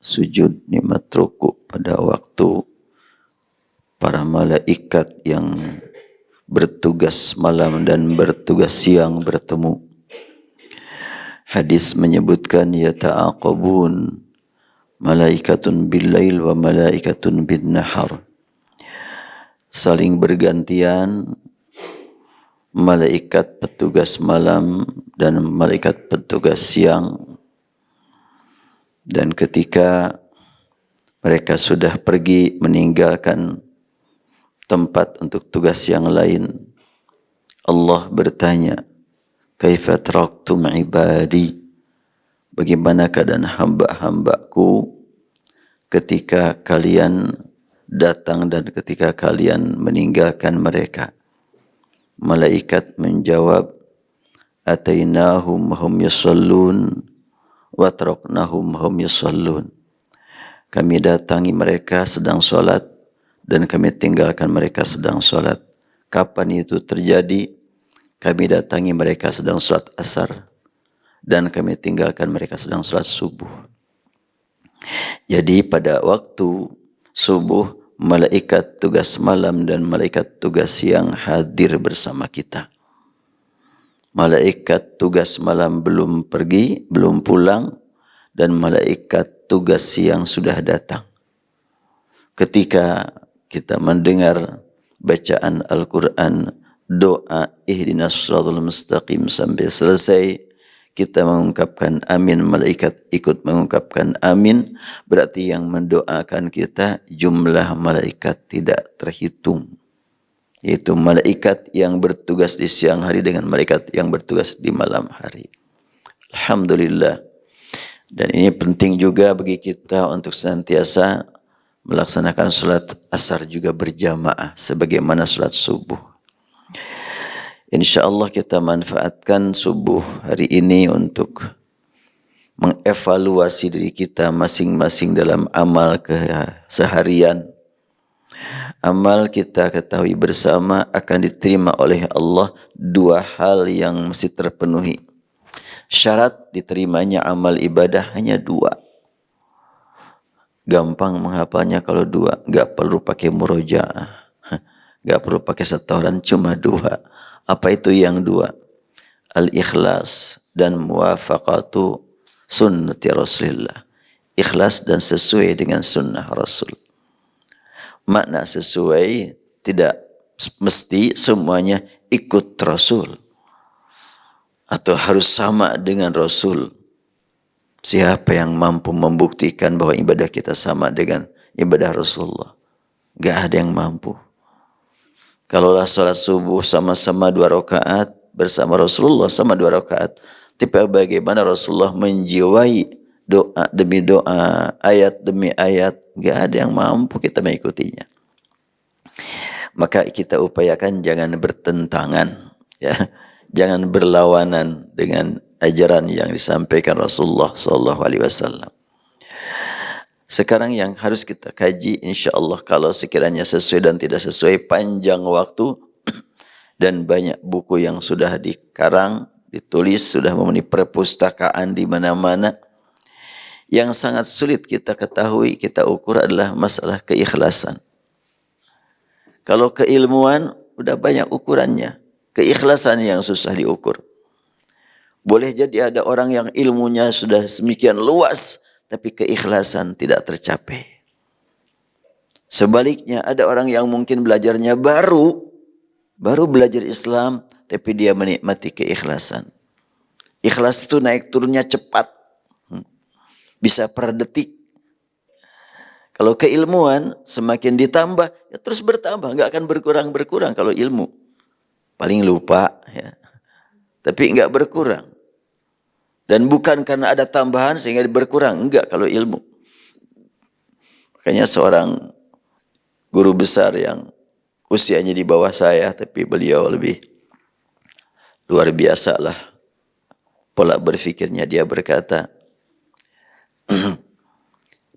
sujud, nikmat rukuk pada waktu para malaikat yang bertugas malam dan bertugas siang bertemu. Hadis menyebutkan yata'aqabun malaikatun bil-lail wa malaikatun bin-nahar. Saling bergantian malaikat petugas malam dan malaikat petugas siang. Dan ketika mereka sudah pergi meninggalkan tempat untuk tugas yang lain, Allah bertanya, kaifa taraktum ibadi? Bagaimana keadaan hamba-hambaku ketika kalian datang dan ketika kalian meninggalkan mereka? Malaikat menjawab, atainahum hum yusallun wa taraknahum hum yusallun. Kami datangi mereka sedang sholat dan kami tinggalkan mereka sedang sholat. Kapan itu terjadi? Kami datangi mereka sedang sholat asar dan kami tinggalkan mereka sedang sholat subuh. Jadi pada waktu subuh, malaikat tugas malam dan malaikat tugas siang hadir bersama kita. Malaikat tugas malam belum pergi, belum pulang, dan malaikat tugas siang sudah datang. Ketika kita mendengar bacaan Al-Quran, doa ihdinas shiratal mustaqim sampai selesai, kita mengungkapkan amin, malaikat ikut mengungkapkan amin, berarti yang mendoakan kita jumlah malaikat tidak terhitung, yaitu malaikat yang bertugas di siang hari dengan malaikat yang bertugas di malam hari. Alhamdulillah. Dan ini penting juga bagi kita untuk senantiasa melaksanakan sholat asar juga berjamaah sebagaimana sholat subuh. InsyaAllah kita manfaatkan subuh hari ini untuk mengevaluasi diri kita masing-masing dalam amal keseharian. Amal kita ketahui bersama akan diterima oleh Allah dua hal yang mesti terpenuhi. Syarat diterimanya amal ibadah hanya dua. Gampang menghafalnya kalau dua, gak perlu pakai murojaah, gak perlu pakai setoran, cuma dua. Apa itu yang dua? Al-ikhlas dan muwafaqatu sunnati Rasulullah. Ikhlas dan sesuai dengan sunnah Rasul. Makna sesuai tidak mesti semuanya ikut Rasul atau harus sama dengan Rasul. Siapa yang mampu membuktikan bahwa ibadah kita sama dengan ibadah Rasulullah? Gak ada yang mampu. Kalaulah sholat subuh sama-sama 2 rakaat bersama Rasulullah sama 2 rakaat, tapi bagaimana Rasulullah menjiwai doa demi doa, ayat demi ayat, gak ada yang mampu kita mengikutinya. Maka kita upayakan jangan bertentangan, ya, jangan berlawanan dengan ajaran yang disampaikan Rasulullah SAW. Sekarang yang harus kita kaji, insya Allah kalau sekiranya sesuai dan tidak sesuai, panjang waktu dan banyak buku yang sudah dikarang, ditulis, sudah memenuhi perpustakaan di mana-mana. Yang sangat sulit kita ketahui, kita ukur adalah masalah keikhlasan. Kalau keilmuan, udah banyak ukurannya. Keikhlasan yang susah diukur. Boleh jadi ada orang yang ilmunya sudah semikian luas, tapi keikhlasan tidak tercapai. Sebaliknya ada orang yang mungkin belajarnya baru belajar Islam, tapi dia menikmati keikhlasan. Ikhlas itu naik turunnya cepat. Bisa per detik. Kalau keilmuan semakin ditambah, ya terus bertambah, nggak akan berkurang kalau ilmu. Paling lupa, ya. Tapi nggak berkurang. Dan bukan karena ada tambahan sehingga berkurang, enggak kalau ilmu. Makanya seorang guru besar yang usianya di bawah saya, tapi beliau lebih luar biasa lah pola berfikirnya. Dia berkata,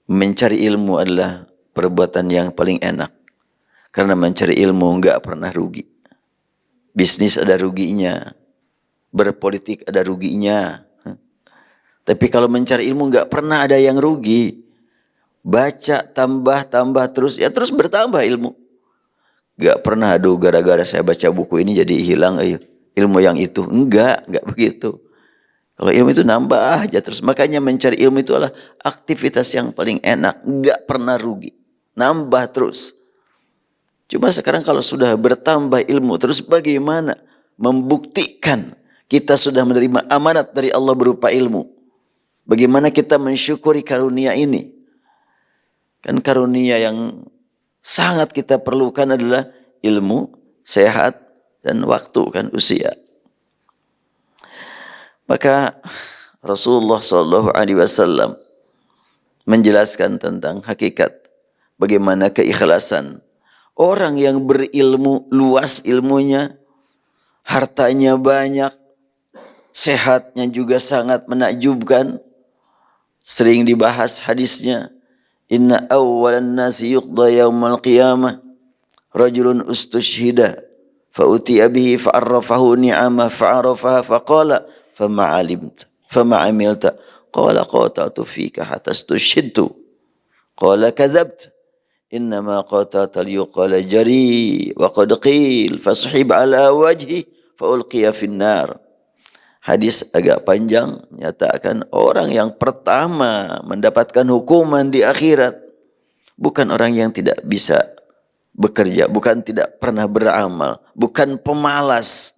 mencari ilmu adalah perbuatan yang paling enak. Karena mencari ilmu enggak pernah rugi. Bisnis ada ruginya, berpolitik ada ruginya. Tapi kalau mencari ilmu enggak pernah ada yang rugi. Baca, tambah terus. Ya terus bertambah ilmu. Gak pernah, aduh gara-gara saya baca buku ini jadi hilang ilmu yang itu. Enggak begitu. Kalau ilmu itu nambah aja terus. Makanya mencari ilmu itu adalah aktivitas yang paling enak. Enggak pernah rugi. Nambah terus. Cuma sekarang kalau sudah bertambah ilmu, terus bagaimana membuktikan kita sudah menerima amanat dari Allah berupa ilmu? Bagaimana kita mensyukuri karunia ini? Kan karunia yang sangat kita perlukan adalah ilmu, sehat, dan waktu, kan, usia. Maka Rasulullah SAW menjelaskan tentang hakikat bagaimana keikhlasan orang yang berilmu, luas ilmunya, hartanya banyak, sehatnya juga sangat menakjubkan. Sering dibahas hadisnya, inna awwalan nasi yuqda yawmal qiyamah rajulun ustushhida fa'utiya bihi fa'arrafahu ni'amah fa'arafaha faqala fama amilta qala qata'tu fika hatta stushhidtu qala kadhabta innama qata'ta liyuqala jari wa qad qil fasuhib ala wajhi faulqiya finnar. Hadis agak panjang, menyatakan orang yang pertama mendapatkan hukuman di akhirat bukan orang yang tidak bisa bekerja, bukan tidak pernah beramal, bukan pemalas,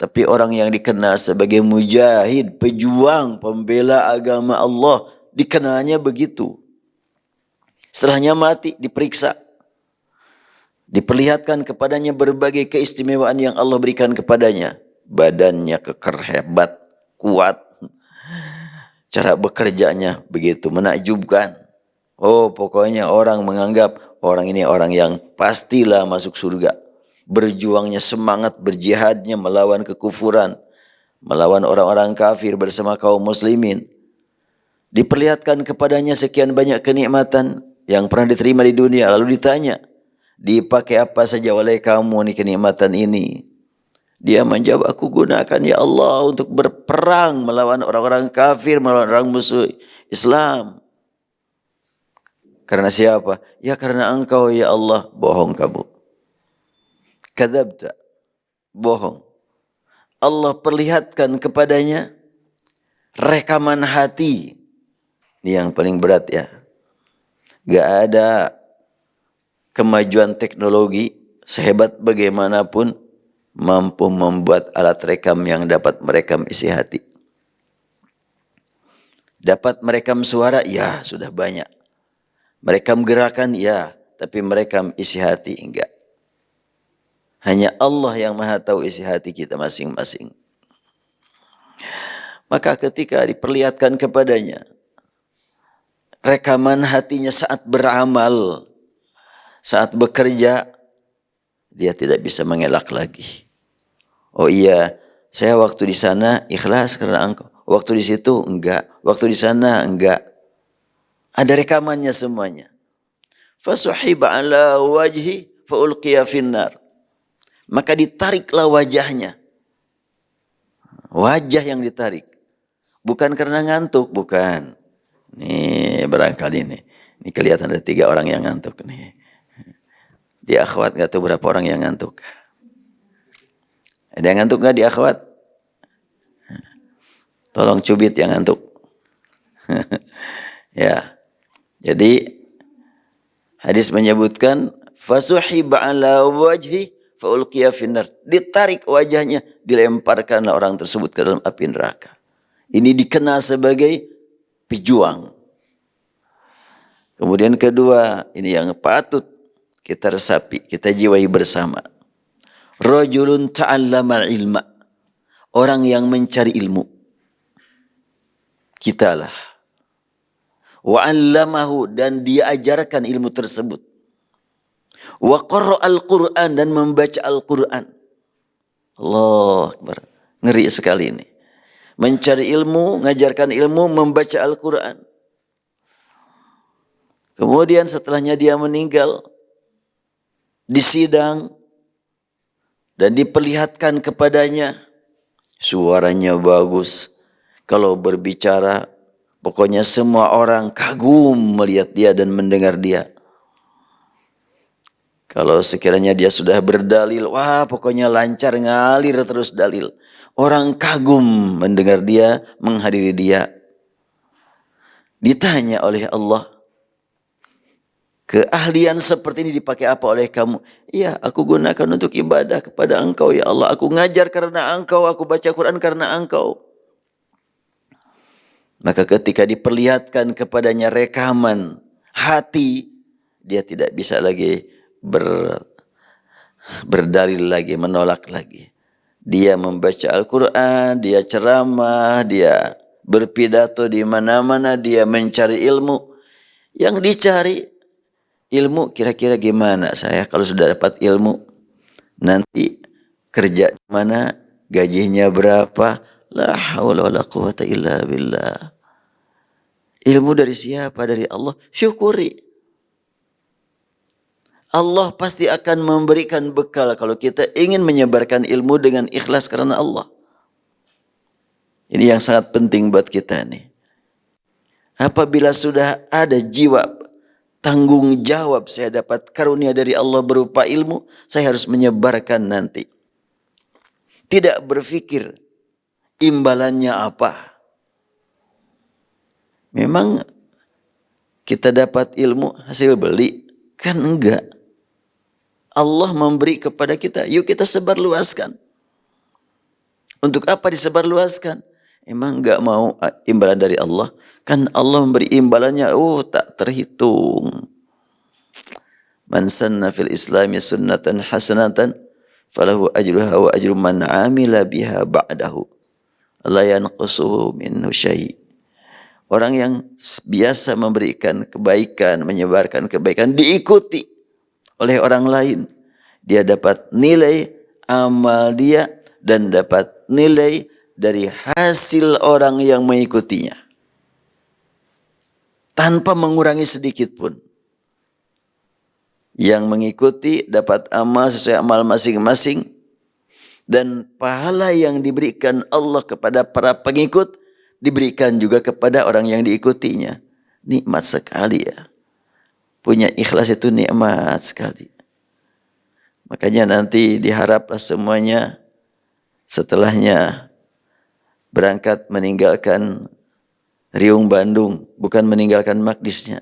tapi orang yang dikenal sebagai mujahid, pejuang, pembela agama Allah, dikenalnya begitu. Setelahnya mati, diperiksa, diperlihatkan kepadanya berbagai keistimewaan yang Allah berikan kepadanya. Badannya keker, hebat, kuat, cara bekerjanya begitu menakjubkan. Oh, pokoknya orang menganggap orang ini orang yang pastilah masuk surga. Berjuangnya, semangat berjihadnya melawan kekufuran, melawan orang-orang kafir bersama kaum muslimin. Diperlihatkan kepadanya sekian banyak kenikmatan yang pernah diterima di dunia. Lalu ditanya, dipakai apa saja oleh kamu nih kenikmatan ini? Dia menjawab, aku gunakan ya Allah untuk berperang melawan orang-orang kafir, melawan orang musuh Islam. Karena siapa? Ya karena engkau ya Allah. Bohong kamu. Kadzabta. Bohong. Allah perlihatkan kepadanya rekaman hati. Ini yang paling berat ya. Gak ada kemajuan teknologi sehebat bagaimanapun mampu membuat alat rekam yang dapat merekam isi hati. Dapat merekam suara, ya sudah banyak. Merekam gerakan, ya, tapi merekam isi hati, enggak. Hanya Allah yang maha tahu isi hati kita masing-masing. Maka ketika diperlihatkan kepadanya rekaman hatinya saat beramal, saat bekerja, dia tidak bisa mengelak lagi. Oh iya, saya waktu di sana ikhlas karena engkau. Waktu di situ enggak. Waktu di sana enggak. Ada rekamannya semuanya. Fasuhiba ala wajhi faulqiya finnar. Maka ditariklah wajahnya. Wajah yang ditarik. Bukan karena ngantuk, bukan. Nih barangkali nih. Ini kelihatan ada 3 orang yang ngantuk nih. Di akhwat gak tahu berapa orang yang ngantuk. Ada yang ngantuk gak di akhwat? Tolong cubit yang ngantuk. Ya. Jadi hadis menyebutkan fasuhiba ala wajhi faulqiya finnar. Ditarik wajahnya, dilemparkanlah orang tersebut ke dalam api neraka. Ini dikenal sebagai pejuang. Kemudian kedua, ini yang patut kita resapi, kita jiwai bersama. Rajulun ta'allama ilma. Orang yang mencari ilmu. Kitalah. Wa 'allamahu, dan dia ajarkan ilmu tersebut. Wa qara'al Qur'an, dan membaca Al-Qur'an. Allah Akbar. Ngeri sekali ini. Mencari ilmu, mengajarkan ilmu, membaca Al-Qur'an. Kemudian setelahnya dia meninggal, disidang dan diperlihatkan kepadanya suaranya bagus, kalau berbicara Pokoknya semua orang kagum melihat dia dan mendengar dia. Kalau sekiranya dia sudah berdalil, wah pokoknya lancar ngalir terus dalil. Orang kagum mendengar dia, menghadiri dia. Ditanya oleh Allah, keahlian seperti ini dipakai apa oleh kamu? Iya, aku gunakan untuk ibadah kepada Engkau ya Allah. Aku ngajar karena Engkau, aku baca Quran karena Engkau. Maka ketika diperlihatkan kepadanya rekaman hati, dia tidak bisa lagi berdalil lagi, menolak lagi. Dia membaca Al-Quran, dia ceramah, dia berpidato di mana-mana, dia mencari ilmu. Yang dicari ilmu kira-kira gimana saya kalau sudah dapat ilmu, nanti kerja di mana, gajinya berapa, la haula wala quwata illa billah. Ilmu dari siapa? Dari Allah. Syukuri. Allah pasti akan memberikan bekal kalau kita ingin menyebarkan ilmu dengan ikhlas karena Allah. Ini yang sangat penting buat kita nih. Apabila sudah ada jiwa tanggung jawab, saya dapat karunia dari Allah berupa ilmu, saya harus menyebarkan nanti. Tidak berpikir imbalannya apa. Memang kita dapat ilmu hasil beli? Kan enggak. Allah memberi kepada kita, yuk kita sebarluaskan. Untuk apa disebarluaskan? Emang enggak mau imbalan dari Allah? Kan Allah memberi imbalannya, tak terhitung. Man sanna fil islami sunnatan hasanatan falahu ajruha wa ajru man amila biha ba'dahu la yanqusuhu minhu syai'. Orang yang biasa memberikan kebaikan, menyebarkan kebaikan, diikuti oleh orang lain, dia dapat nilai amal dia dan dapat nilai dari hasil orang yang mengikutinya tanpa mengurangi sedikit pun. Yang mengikuti dapat amal sesuai amal masing-masing, dan pahala yang diberikan Allah kepada para pengikut diberikan juga kepada orang yang diikutinya. Nikmat sekali ya. Punya ikhlas itu nikmat sekali. Makanya nanti diharaplah semuanya setelahnya berangkat meninggalkan Riung Bandung, bukan meninggalkan Magdisnya.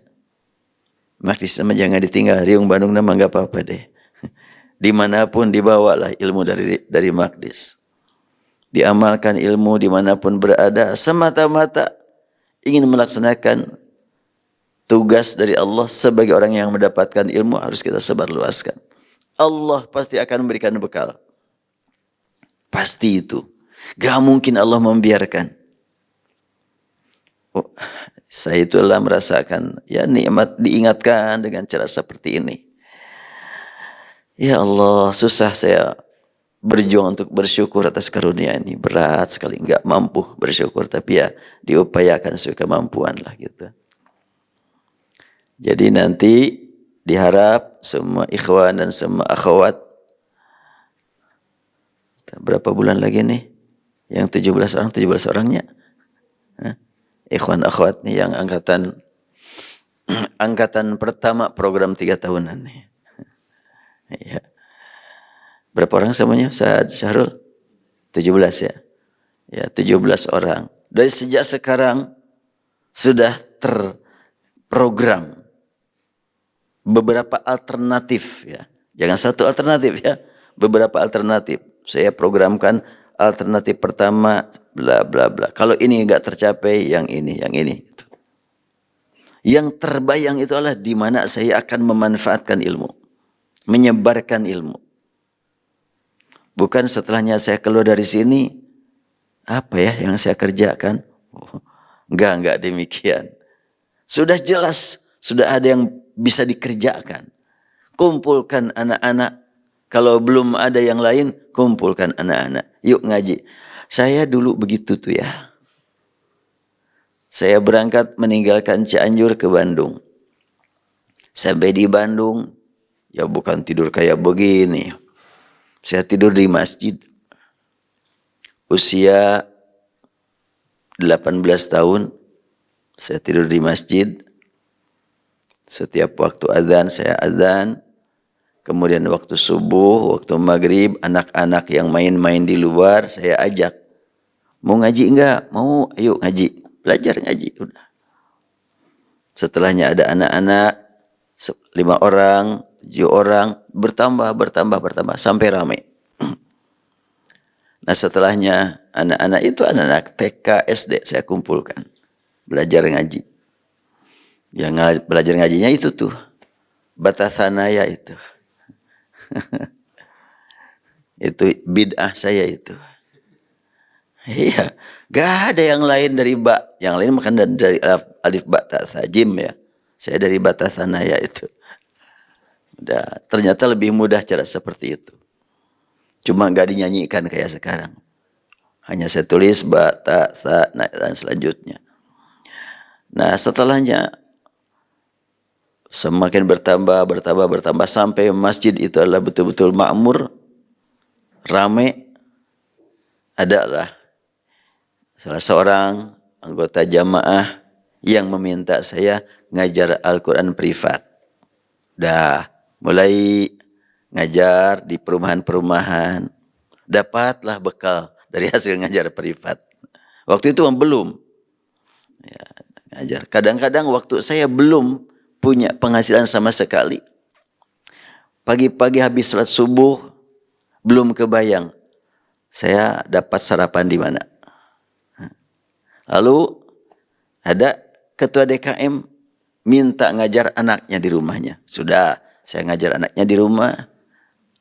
Magdis sama jangan ditinggal, Riung Bandung nama enggak apa-apa deh. Dimanapun dibawalah ilmu dari Magdis. Diamalkan ilmu dimanapun berada, semata-mata ingin melaksanakan tugas dari Allah sebagai orang yang mendapatkan ilmu, harus kita sebarluaskan. Allah pasti akan memberikan bekal. Pasti itu. Gak mungkin Allah membiarkan. Saya itulah merasakan ya nikmat diingatkan dengan cara seperti ini. Ya Allah, susah saya berjuang untuk bersyukur atas karunia ini. Berat sekali, nggak mampu bersyukur. Tapi ya diupayakan sesuai kemampuan lah gitu. Jadi nanti diharap semua ikhwan dan semua akhwat, berapa bulan lagi nih? Yang 17 orangnya. Ikhwan akhwat nih yang angkatan pertama program 3 tahunan nih. Ya. Berapa orang semuanya? Ustaz Syahrul? 17 ya. Ya, 17 orang. Dari sejak sekarang sudah terprogram beberapa alternatif ya. Jangan satu alternatif ya. Beberapa alternatif. Saya programkan alternatif pertama bla bla bla. Kalau ini enggak tercapai, yang ini. Gitu. Yang terbayang itu adalah di mana saya akan memanfaatkan ilmu. Menyebarkan ilmu. Bukan setelahnya saya keluar dari sini, apa ya yang saya kerjakan? Enggak demikian. Sudah jelas, sudah ada yang bisa dikerjakan. Kumpulkan anak-anak. Kalau belum ada yang lain, kumpulkan anak-anak. Yuk ngaji. Saya dulu begitu tuh ya. Saya berangkat meninggalkan Cianjur ke Bandung. Sampai di Bandung, ya bukan tidur kayak begini. Saya tidur di masjid. Usia 18 tahun. Saya tidur di masjid. Setiap waktu azan saya azan. Kemudian waktu subuh, waktu maghrib, anak-anak yang main-main di luar saya ajak. Mau ngaji enggak? Mau, ayo ngaji. Belajar ngaji. Udah. Setelahnya ada anak-anak, 5 orang, 7 orang, bertambah, sampai ramai. Nah setelahnya anak-anak itu anak-anak TK, SD saya kumpulkan. Belajar ngaji. Yang belajar ngajinya itu tuh. Batasanaya itu. Itu bid'ah saya itu. Iya. Gak ada yang lain dari ba. Yang lain makan dari alif ba ta sa jim ya. Saya dari batasanaya itu. Udah, ternyata lebih mudah cara seperti itu. Cuma gak dinyanyikan kayak sekarang. Hanya saya tulis ba ta sa dan selanjutnya. Nah setelahnya semakin bertambah sampai masjid itu adalah betul-betul makmur, ramai. Adalah salah seorang anggota jamaah yang meminta saya ngajar Al-Quran privat. Dah mulai ngajar di perumahan-perumahan. Dapatlah bekal dari hasil ngajar privat. Waktu itu belum. Ya, ngajar. Kadang-kadang waktu saya belum punya penghasilan sama sekali. Pagi-pagi habis sholat subuh, belum kebayang saya dapat sarapan di mana. Lalu ada ketua DKM minta ngajar anaknya di rumahnya. Sudah, saya ngajar anaknya di rumah.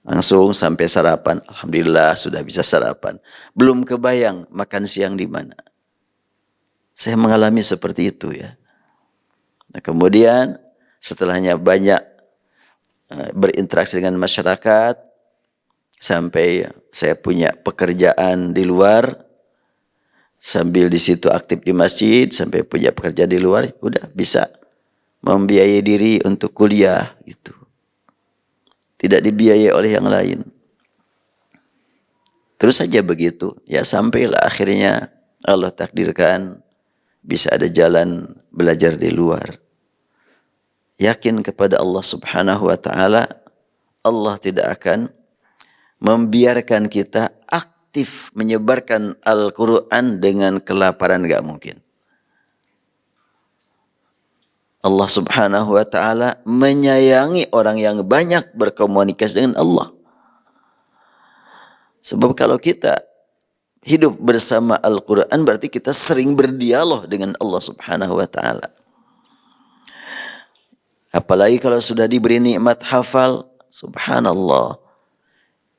Langsung sampai sarapan. Alhamdulillah sudah bisa sarapan. Belum kebayang makan siang di mana. Saya mengalami seperti itu ya. Nah, kemudian setelahnya banyak berinteraksi dengan masyarakat, sampai saya punya pekerjaan di luar, sambil di situ aktif di masjid, sampai punya pekerjaan di luar, udah bisa membiayai diri untuk kuliah itu. Tidak dibiayai oleh yang lain. Terus saja begitu, ya sampailah akhirnya Allah takdirkan bisa ada jalan belajar di luar. Yakin kepada Allah Subhanahu wa taala, Allah tidak akan membiarkan kita aktif menyebarkan Al-Quran dengan kelaparan, gak mungkin. Allah Subhanahu wa taala menyayangi orang yang banyak berkomunikasi dengan Allah. Sebab kalau kita hidup bersama Al-Quran berarti kita sering berdialog dengan Allah Subhanahu wa taala. Apalagi kalau sudah diberi nikmat hafal, subhanallah.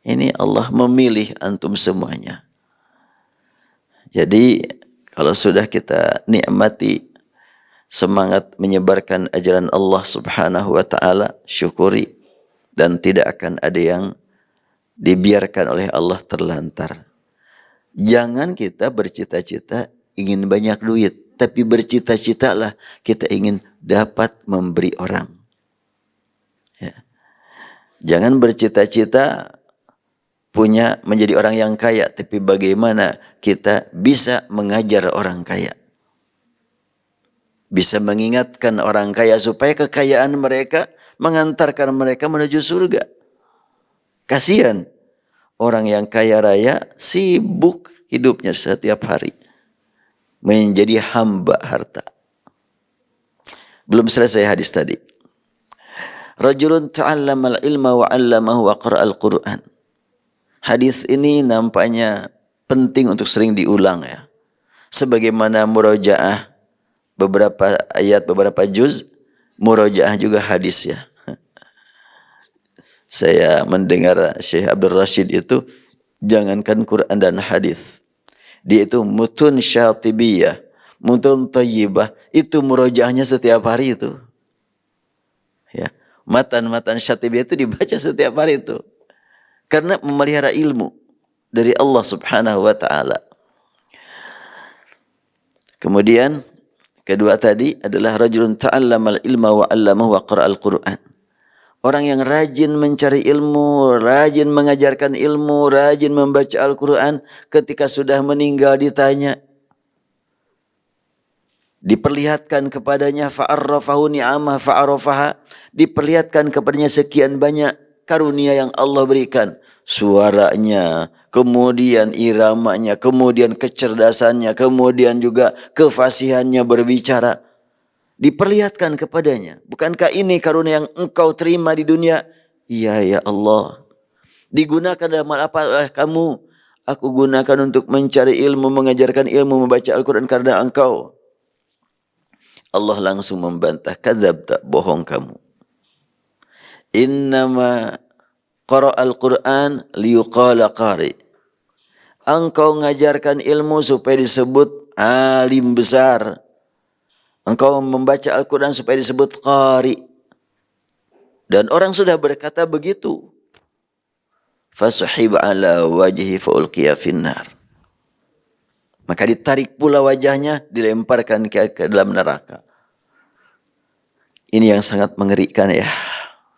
Ini Allah memilih antum semuanya. Jadi kalau sudah kita nikmati semangat menyebarkan ajaran Allah Subhanahu wa taala, syukuri, dan tidak akan ada yang dibiarkan oleh Allah terlantar. Jangan kita bercita-cita ingin banyak duit, tapi bercita-citalah kita ingin dapat memberi orang. Ya. Jangan bercita-cita punya menjadi orang yang kaya, tapi bagaimana kita bisa mengajar orang kaya. Bisa mengingatkan orang kaya supaya kekayaan mereka mengantarkan mereka menuju surga. Kasihan orang yang kaya raya sibuk hidupnya setiap hari menjadi hamba harta. Belum selesai hadis tadi. Rajulun ta'allamal ilma wa 'allamahu wa qara'al Qur'an. Hadis ini nampaknya penting untuk sering diulang ya. Sebagaimana murojaah beberapa ayat, beberapa juz, murojaah juga hadis ya. Saya mendengar Syekh Abdul Rashid itu jangankan Quran dan hadis. Dia itu mutun syatibiyah, mutun thayyibah, itu murojaahnya setiap hari itu. Ya, matan-matan syatibiyah itu dibaca setiap hari itu. Karena memelihara ilmu dari Allah Subhanahu wa taala. Kemudian kedua tadi adalah rajulun ta'allamal ilma wa 'allamahu wa qara'al Qur'an. Orang yang rajin mencari ilmu, rajin mengajarkan ilmu, rajin membaca Al-Quran, ketika sudah meninggal ditanya, Diperlihatkan kepadanya fa'arrafahu ni'amah fa'arafaha, diperlihatkan kepadanya sekian banyak karunia yang Allah berikan, suaranya, kemudian iramanya, kemudian kecerdasannya, kemudian juga kefasihannya berbicara, diperlihatkan kepadanya. Bukankah ini karunia yang engkau terima di dunia? Iya ya Allah. Digunakan dalam apa oleh kamu? Aku gunakan untuk mencari ilmu, mengajarkan ilmu, membaca Al-Quran karena engkau. Allah langsung membantah, kadzabta, bohong kamu. Innama qara'al Qur'an liyuqala qari. Engkau mengajarkan ilmu supaya disebut alim besar. Engkau membaca Al-Quran supaya disebut qari. Dan orang sudah berkata begitu. Fasuhib ala wajhi faulqiya finnar. Maka ditarik pula wajahnya, dilemparkan ke dalam neraka. Ini yang sangat mengerikan ya.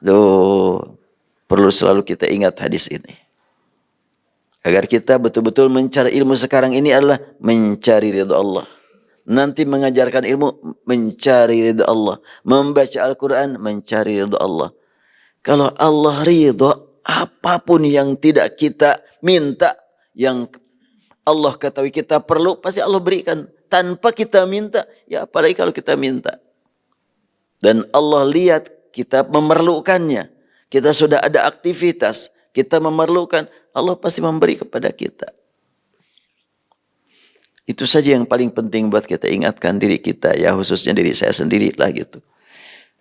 Loh, perlu selalu kita ingat hadis ini. Agar kita betul-betul mencari ilmu sekarang ini adalah mencari ridha Allah. Nanti mengajarkan ilmu, mencari ridha Allah. Membaca Al-Quran, mencari ridha Allah. Kalau Allah ridha, apapun yang tidak kita minta, yang Allah ketahui kita perlu, pasti Allah berikan. Tanpa kita minta, ya apalagi kalau kita minta. Dan Allah lihat kita memerlukannya. Kita sudah ada aktivitas, kita memerlukan, Allah pasti memberi kepada kita. Itu saja yang paling penting buat kita ingatkan diri kita, ya khususnya diri saya sendiri lah gitu.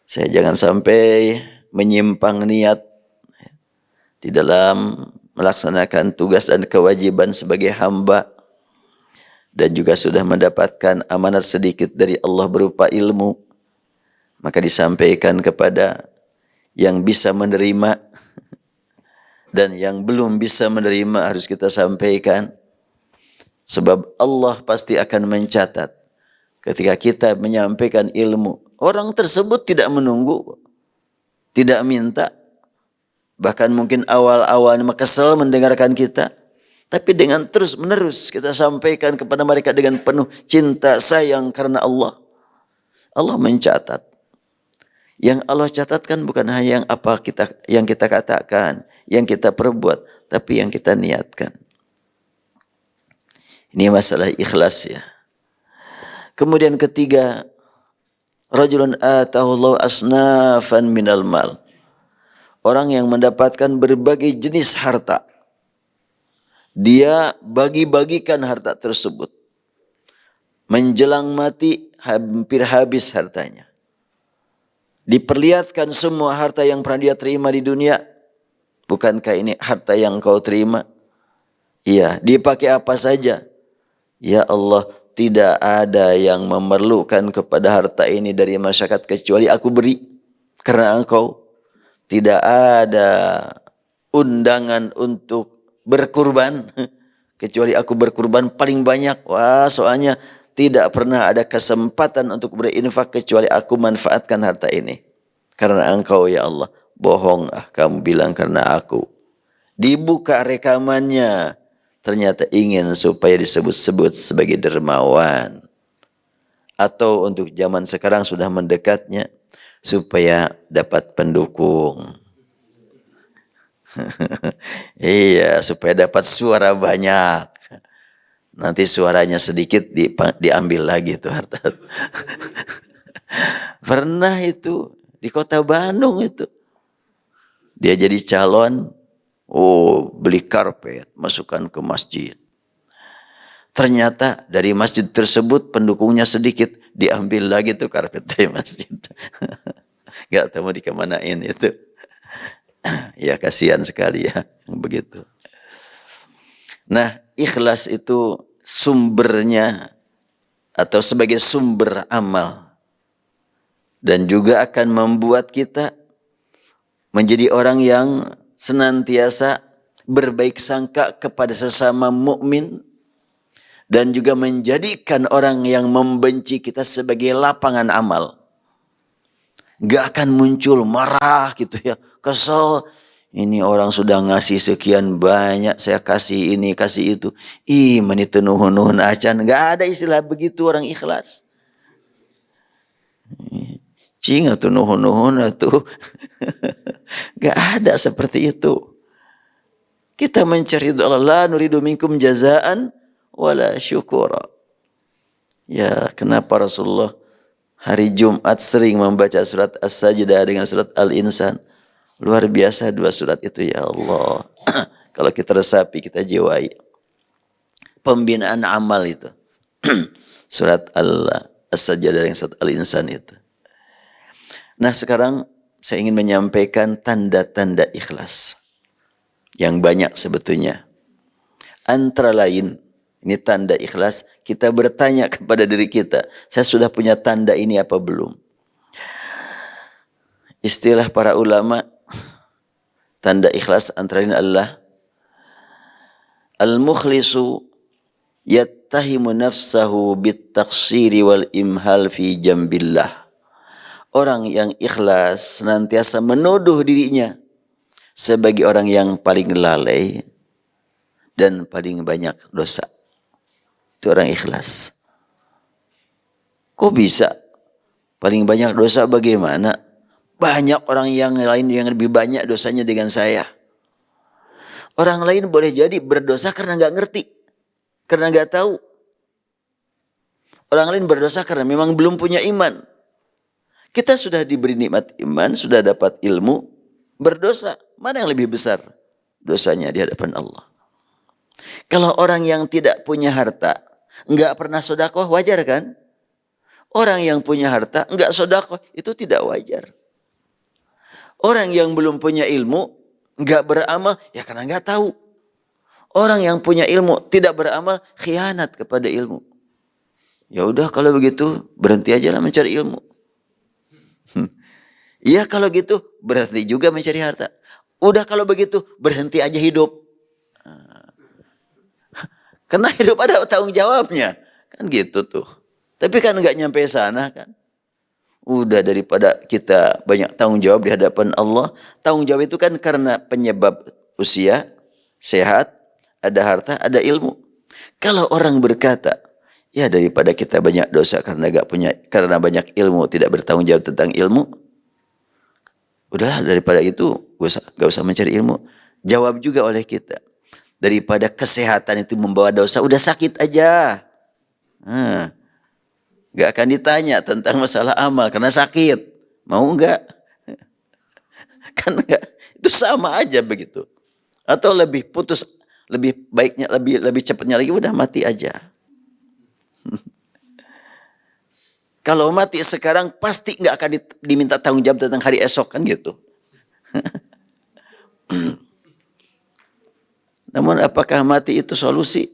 Saya jangan sampai menyimpang niat di dalam melaksanakan tugas dan kewajiban sebagai hamba, dan juga sudah mendapatkan amanat sedikit dari Allah berupa ilmu, maka disampaikan kepada yang bisa menerima, dan yang belum bisa menerima harus kita sampaikan. Sebab Allah pasti akan mencatat ketika kita menyampaikan ilmu. Orang tersebut tidak menunggu, tidak minta. Bahkan mungkin awal-awal kesal mendengarkan kita. Tapi dengan terus menerus kita sampaikan kepada mereka dengan penuh cinta sayang karena Allah. Allah mencatat. Yang Allah catatkan bukan hanya yang kita katakan, yang kita perbuat, tapi yang kita niatkan. Ini masalah ikhlas ya. Kemudian ketiga, rajulun atahu Allah asnafan minal mal. Orang yang mendapatkan berbagai jenis harta. Dia bagi-bagikan harta tersebut. Menjelang mati hampir habis hartanya. Diperlihatkan semua harta yang pernah dia terima di dunia. Bukankah ini harta yang kau terima? Iya, dipakai apa saja? Ya Allah, tidak ada yang memerlukan kepada harta ini dari masyarakat kecuali aku beri karena engkau. Tidak ada undangan untuk berkurban kecuali aku berkurban paling banyak. Wah, soalnya tidak pernah ada kesempatan untuk berinfak kecuali aku manfaatkan harta ini karena engkau ya Allah. Bohong kamu bilang karena aku. Dibuka rekamannya. Ternyata ingin supaya disebut-sebut sebagai dermawan. Atau untuk zaman sekarang sudah mendekatnya, supaya dapat pendukung. Iya, supaya dapat suara banyak. Nanti suaranya sedikit diambil lagi tuh harta. Pernah itu di kota Bandung itu. Dia jadi calon. Oh, beli karpet, masukkan ke masjid. Ternyata dari masjid tersebut pendukungnya sedikit, diambil lagi tuh karpet dari masjid. Gak tahu dikemanain itu. Ya kasihan sekali ya, yang begitu. Nah, ikhlas itu sumbernya atau sebagai sumber amal. Dan juga akan membuat kita menjadi orang yang senantiasa berbaik sangka kepada sesama mukmin dan juga menjadikan orang yang membenci kita sebagai lapangan amal. Gak akan muncul marah gitu ya, kesel. Ini orang sudah ngasih sekian banyak, saya kasih ini, kasih itu. Ih, menit nuhun-nuhun acan. Gak ada istilah begitu orang ikhlas. Cing atau nuhun-nuhun atau gak ada seperti itu. Kita mencari ridha Allah, la nuridu minkum jazaan wala syukura. Ya, kenapa Rasulullah hari Jumat sering membaca surat As-Sajdah dengan surat Al-Insan? Luar biasa dua surat itu, ya Allah. Kalau kita resapi, kita jiwai. Pembinaan amal itu. Surat As-Sajdah dengan surat Al-Insan itu. Nah, sekarang saya ingin menyampaikan tanda-tanda ikhlas. Yang banyak sebetulnya. Antara lain, ini tanda ikhlas, kita bertanya kepada diri kita, saya sudah punya tanda ini apa belum? Istilah para ulama, tanda ikhlas antara lain adalah al-mukhlisu yattahimu nafsahu bit-taqsiri wal imhal fi jambillah. Orang yang ikhlas senantiasa menuduh dirinya sebagai orang yang paling lalai dan paling banyak dosa. Itu orang ikhlas. Kok bisa? Paling banyak dosa bagaimana? Banyak orang yang lain yang lebih banyak dosanya dengan saya. Orang lain boleh jadi berdosa karena nggak ngerti, karena nggak tahu. Orang lain berdosa karena memang belum punya iman. Kita sudah diberi nikmat iman, sudah dapat ilmu, berdosa. Mana yang lebih besar dosanya di hadapan Allah? Kalau orang yang tidak punya harta, nggak pernah sedekah, wajar kan? Orang yang punya harta, nggak sedekah, itu tidak wajar. Orang yang belum punya ilmu, nggak beramal, ya karena nggak tahu. Orang yang punya ilmu, tidak beramal, khianat kepada ilmu. Ya udah kalau begitu, berhenti aja lah mencari ilmu. Iya kalau gitu, berhenti juga mencari harta. Udah kalau begitu, berhenti aja hidup. Karena hidup ada tanggung jawabnya. Kan gitu tuh. Tapi kan nggak nyampe sana kan. Udah daripada kita banyak tanggung jawab di hadapan Allah. Tanggung jawab itu kan karena penyebab usia, sehat, ada harta, ada ilmu. Kalau orang berkata, ya daripada kita banyak dosa karena banyak ilmu, tidak bertanggung jawab tentang ilmu. Udahlah daripada itu gak usah mencari ilmu. Jawab juga oleh kita. Daripada kesehatan itu membawa dosa, udah sakit aja. Gak akan ditanya tentang masalah amal karena sakit. Mau enggak? Kan enggak. Itu sama aja begitu. Atau lebih putus, lebih baiknya, lebih cepatnya lagi udah mati aja. Kalau mati sekarang pasti nggak akan diminta tanggung jawab tentang hari esok kan gitu. Namun apakah mati itu solusi?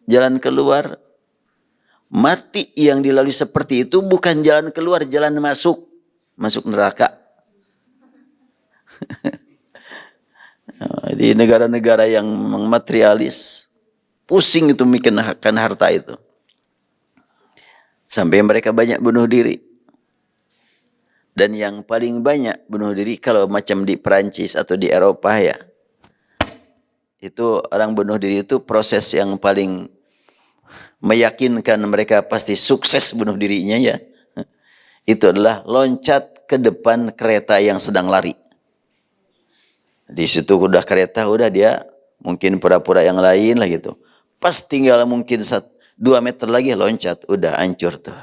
Jalan keluar? Mati yang dilalui seperti itu bukan jalan keluar, jalan masuk. Masuk neraka. Di negara-negara yang materialis, pusing itu mikirkan harta itu. Sampai mereka banyak bunuh diri. Dan yang paling banyak bunuh diri kalau macam di Perancis atau di Eropa ya. Itu orang bunuh diri itu proses yang paling meyakinkan mereka pasti sukses bunuh dirinya ya. Itu adalah loncat ke depan kereta yang sedang lari. Di situ udah kereta, udah dia mungkin pura-pura yang lain lah gitu. Pas tinggal mungkin 2 meter lagi loncat, udah hancur tuh.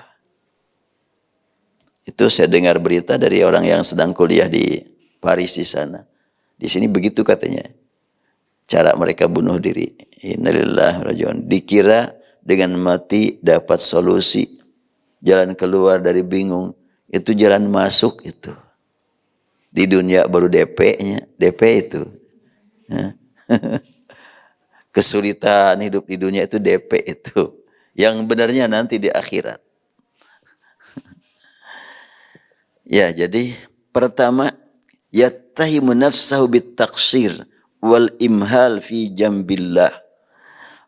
Itu saya dengar berita dari orang yang sedang kuliah di Paris di sana. Di sini begitu katanya. Cara mereka bunuh diri. Innalillahi wa inna ilaihi raji'un. Dikira dengan mati dapat solusi. Jalan keluar dari bingung. Itu jalan masuk itu. Di dunia baru DP-nya. DP itu. Kesulitan hidup di dunia itu DP itu. Yang benarnya nanti di akhirat. Ya, jadi pertama, yattahimu nafsahu bit-taqsir wal imhal fi jambillah.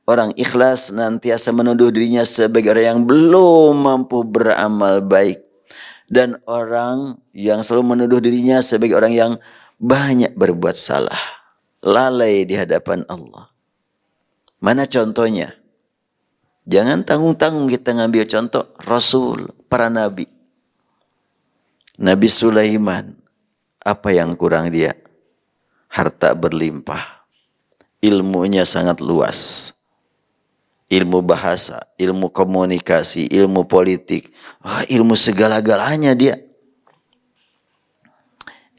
Orang ikhlas nantiasa menuduh dirinya sebagai orang yang belum mampu beramal baik. Dan orang yang selalu menuduh dirinya sebagai orang yang banyak berbuat salah. Lalai di hadapan Allah. Mana contohnya? Jangan tanggung-tanggung kita ngambil contoh Rasul, para nabi. Nabi Sulaiman, apa yang kurang dia? Harta berlimpah, ilmunya sangat luas, ilmu bahasa, ilmu komunikasi, ilmu politik, ilmu segala-galanya dia.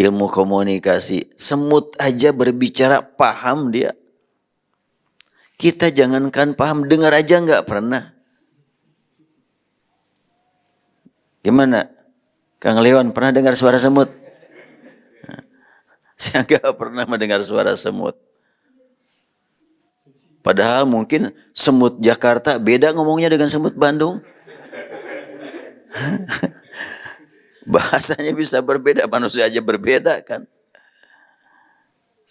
Ilmu komunikasi, semut aja berbicara paham dia. Kita jangankan paham, dengar aja nggak pernah. Gimana? Kang Leon pernah dengar suara semut? Saya nggak pernah mendengar suara semut. Padahal mungkin semut Jakarta beda ngomongnya dengan semut Bandung. Bahasanya bisa berbeda, manusia aja berbeda kan.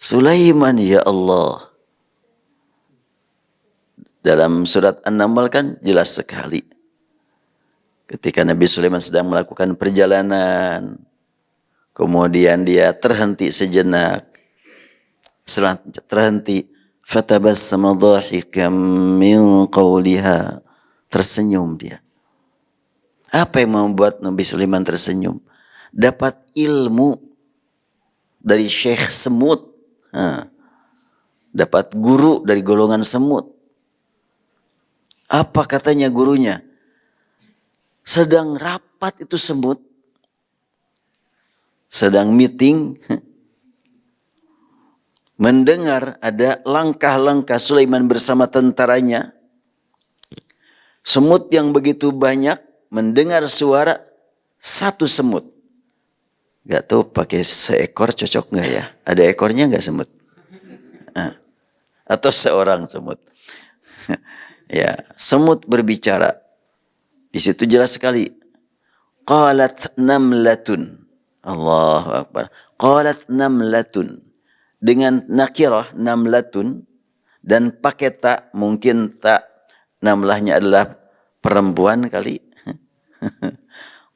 Sulaiman, ya Allah. Dalam surat An-Naml kan jelas sekali. Ketika Nabi Sulaiman sedang melakukan perjalanan, kemudian dia terhenti sejenak. Setelah terhenti, fatabassama dhahikan min qawliha. Tersenyum dia. Apa yang membuat Nabi Sulaiman tersenyum? Dapat ilmu dari Syekh Semut. Dapat guru dari golongan semut. Apa katanya gurunya? Sedang rapat itu semut. Sedang meeting. Mendengar ada langkah-langkah Sulaiman bersama tentaranya. Semut yang begitu banyak mendengar suara satu semut. Gak tahu pakai seekor cocok gak ya? Ada ekornya gak semut? Atau seorang semut? Ya, semut berbicara. Di situ jelas sekali. Qalat namlatun. Allahu Akbar. Qalat namlatun. Dengan nakirah namlatun. Dan pakai tak, mungkin tak namlahnya adalah perempuan kali.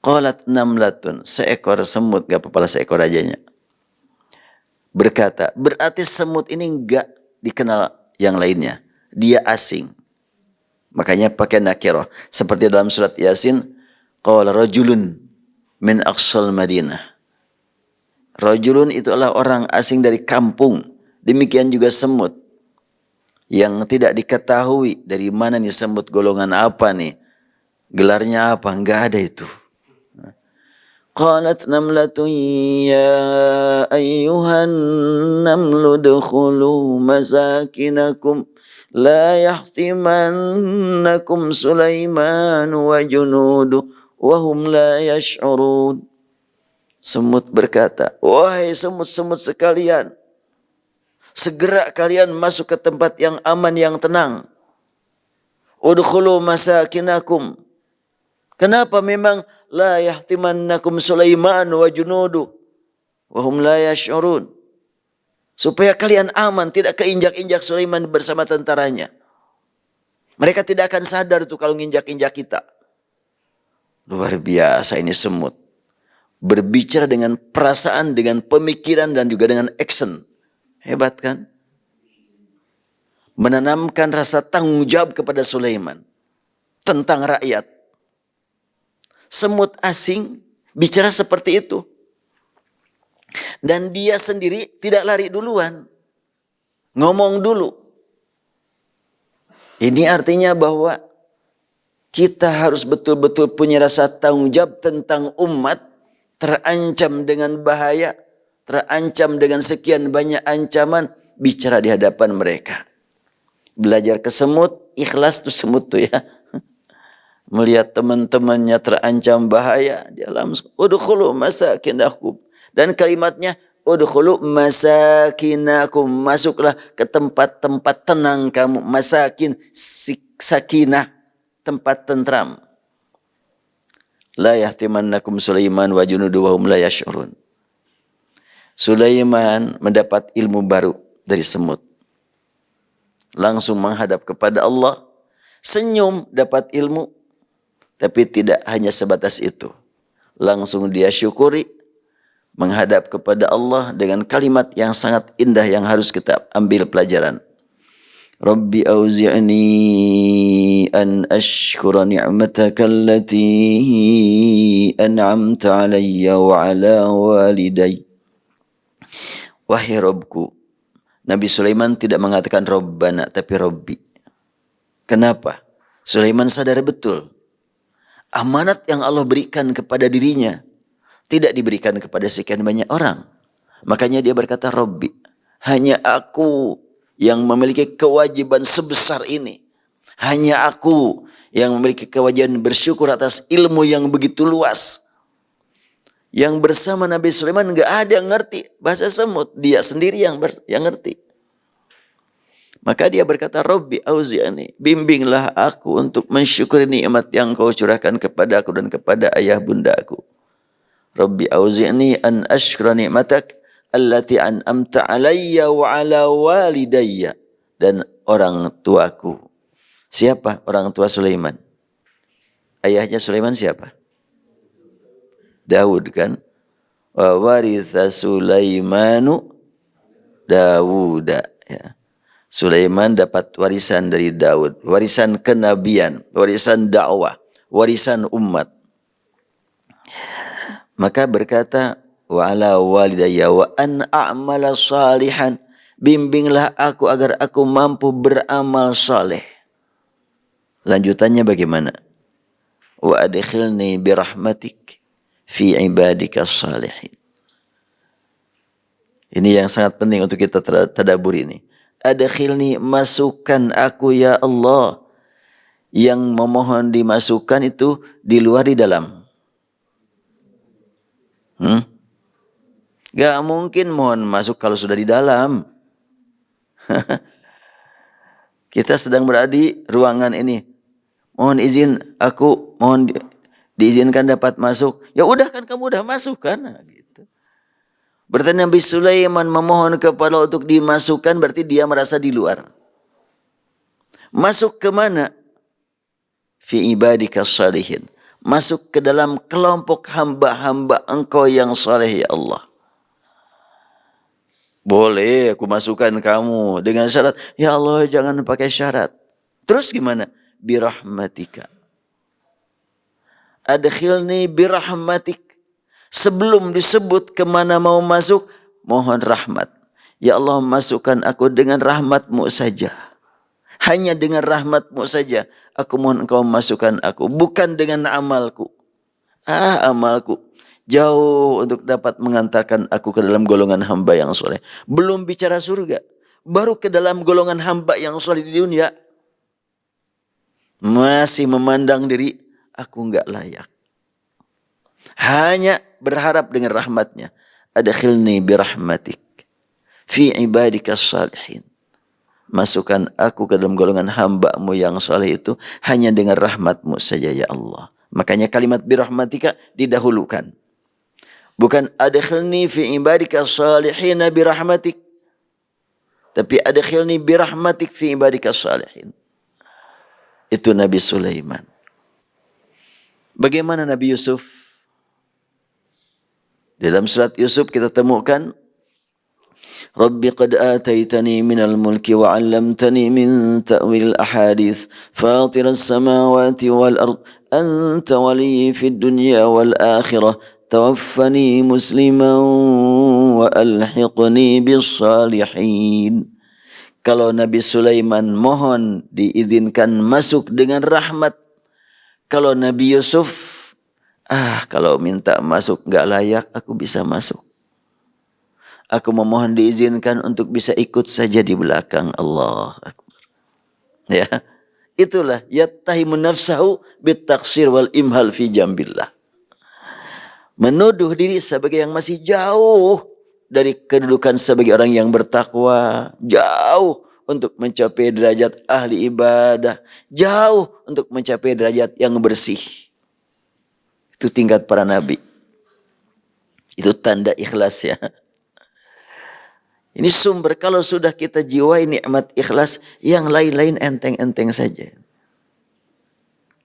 Qalat namlatun. Seekor semut, gak apa-apa seekor ajanya. Berkata, berarti semut ini enggak dikenal yang lainnya. Dia asing. Makanya pakai nakirah. Seperti dalam surat Yasin. Qala rajulun min aqsal Madinah. Rajulun itu adalah orang asing dari kampung. Demikian juga semut. Yang tidak diketahui dari mana nih semut, golongan apa nih. Gelarnya apa, enggak ada itu. Qalat namlatun ya ayyuhan namlu dukhulu masakinakum. La yahtimannakum Sulaiman wa junudu wahum la yash'urun. Semut berkata, wahai semut-semut sekalian, segera kalian masuk ke tempat yang aman, yang tenang. Udkhulu masakinakum. Kenapa memang la yahtimannakum Sulaiman wa junudu wahum la yash'urun? Supaya kalian aman, tidak keinjak-injak Sulaiman bersama tentaranya. Mereka tidak akan sadar tuh kalau nginjak-injak kita. Luar biasa ini semut. Berbicara dengan perasaan, dengan pemikiran, dan juga dengan action. Hebat kan? Menanamkan rasa tanggung jawab kepada Sulaiman. Tentang rakyat. Semut asing bicara seperti itu. Dan dia sendiri tidak lari duluan. Ngomong dulu. Ini artinya bahwa kita harus betul-betul punya rasa tanggung jawab tentang umat. Terancam dengan bahaya. Terancam dengan sekian banyak ancaman. Bicara di hadapan mereka. Belajar ke semut. Ikhlas tuh semut tuh ya. Melihat teman-temannya terancam bahaya. Dia langsung. Udkhulu masakinakum. Dan kalimatnya, udkhulu masakinakum. Masuklah ke tempat-tempat tenang kamu. Masakin, sakinah. Tempat tentram. La yahtimannakum Sulaiman wa junudu wa hum la yash'urun. Sulaiman mendapat ilmu baru dari semut. Langsung menghadap kepada Allah. Senyum dapat ilmu. Tapi tidak hanya sebatas itu. Langsung dia syukuri. Menghadap kepada Allah dengan kalimat yang sangat indah yang harus kita ambil pelajaran. Rabbi auzi'ni an ashkura ni'mataka allati an'amta alayya wa ala walidayya. Wahai Rabbku. Nabi Sulaiman tidak mengatakan Rabbana tapi Rabbi. Kenapa? Sulaiman sadar betul amanat yang Allah berikan kepada dirinya tidak diberikan kepada sekian banyak orang. Makanya dia berkata Rabbi, hanya aku yang memiliki kewajiban sebesar ini. Hanya aku yang memiliki kewajiban bersyukur atas ilmu yang begitu luas. Yang bersama Nabi Sulaiman enggak ada yang ngerti bahasa semut, dia sendiri yang ngerti. Maka dia berkata, Rabbi auzi'ani, bimbinglah aku untuk mensyukuri nikmat yang kau curahkan kepada aku dan kepada ayah bundaku. Rabbi auzi'ni an ashkura ni'matak allati an'amta alayya wa ala walidayya. Dan orang tuaku. Siapa orang tua Sulaiman? Ayahnya Sulaiman siapa? Daud kan? Wa waritha Sulaimanu Dawuda. Ya. Sulaiman dapat warisan dari Daud. Warisan kenabian. Warisan dakwah. Warisan umat. Maka berkata, wa ala walidayya wa an a'mala salihan. Bimbinglah aku agar aku mampu beramal saleh. Lanjutannya bagaimana? Wa adkhilni birahmatik fi ibadika salihin. Ini yang sangat penting untuk kita tadabbur ini. Adkhilni, masukkan aku ya Allah. Yang memohon dimasukkan itu di luar di dalam. Gak mungkin mohon masuk kalau sudah di dalam. Kita sedang berada di ruangan ini. Mohon izin, aku mohon diizinkan dapat masuk. Ya udah kan kamu udah masuk kan. Nah, gitu. Berarti Nabi Sulaiman memohon kepada Allah untuk dimasukkan, berarti dia merasa di luar. Masuk ke mana? Fi ibadika salihin. Masuk ke dalam kelompok hamba-hamba engkau yang saleh ya Allah. Boleh aku masukkan kamu dengan syarat. Ya Allah jangan pakai syarat. Terus gimana? Birahmatika. Adkhilni birahmatik. Sebelum disebut kemana mau masuk, mohon rahmat. Ya Allah masukkan aku dengan rahmatmu saja. Hanya dengan rahmatmu saja. Aku mohon engkau masukkan aku. Bukan dengan amalku. Amalku. Jauh untuk dapat mengantarkan aku ke dalam golongan hamba yang soleh. Belum bicara surga. Baru ke dalam golongan hamba yang soleh di dunia. Masih memandang diri. Aku enggak layak. Hanya berharap dengan rahmatnya. Adkhilni birahmatik. Fi ibadika salihin. Masukkan aku ke dalam golongan hamba-Mu yang soleh itu. Hanya dengan rahmat-Mu saja ya Allah. Makanya kalimat birahmatika didahulukan. Bukan adkhilni fi ibadika salihin birahmatik. Tapi adkhilni birahmatik fi ibadika salihin. Itu Nabi Sulaiman. Bagaimana Nabi Yusuf? Dalam surat Yusuf kita temukan Rabbi qad ataitani minal mulki wa 'allamtani min ta'wil ahadits fatir as-samawati wal ard anta waliyyi fid dunya wal akhirah tawaffani musliman wa alhiqni bis salihin. Kalau Nabi Sulaiman mohon diizinkan masuk dengan rahmat. Kalau Nabi Yusuf, kalau minta masuk enggak layak, aku bisa masuk. Aku memohon diizinkan untuk bisa ikut saja di belakang. Allah Akbar. Ya, itulah yattahimu nafsahu bitaksir wal imhal fi jambillah. Menuduh diri sebagai yang masih jauh dari kedudukan sebagai orang yang bertakwa, jauh untuk mencapai derajat ahli ibadah, jauh untuk mencapai derajat yang bersih. Itu tingkat para nabi. Itu tanda ikhlas ya. Ini sumber kalau sudah kita jiwai nikmat ikhlas, yang lain-lain enteng-enteng saja.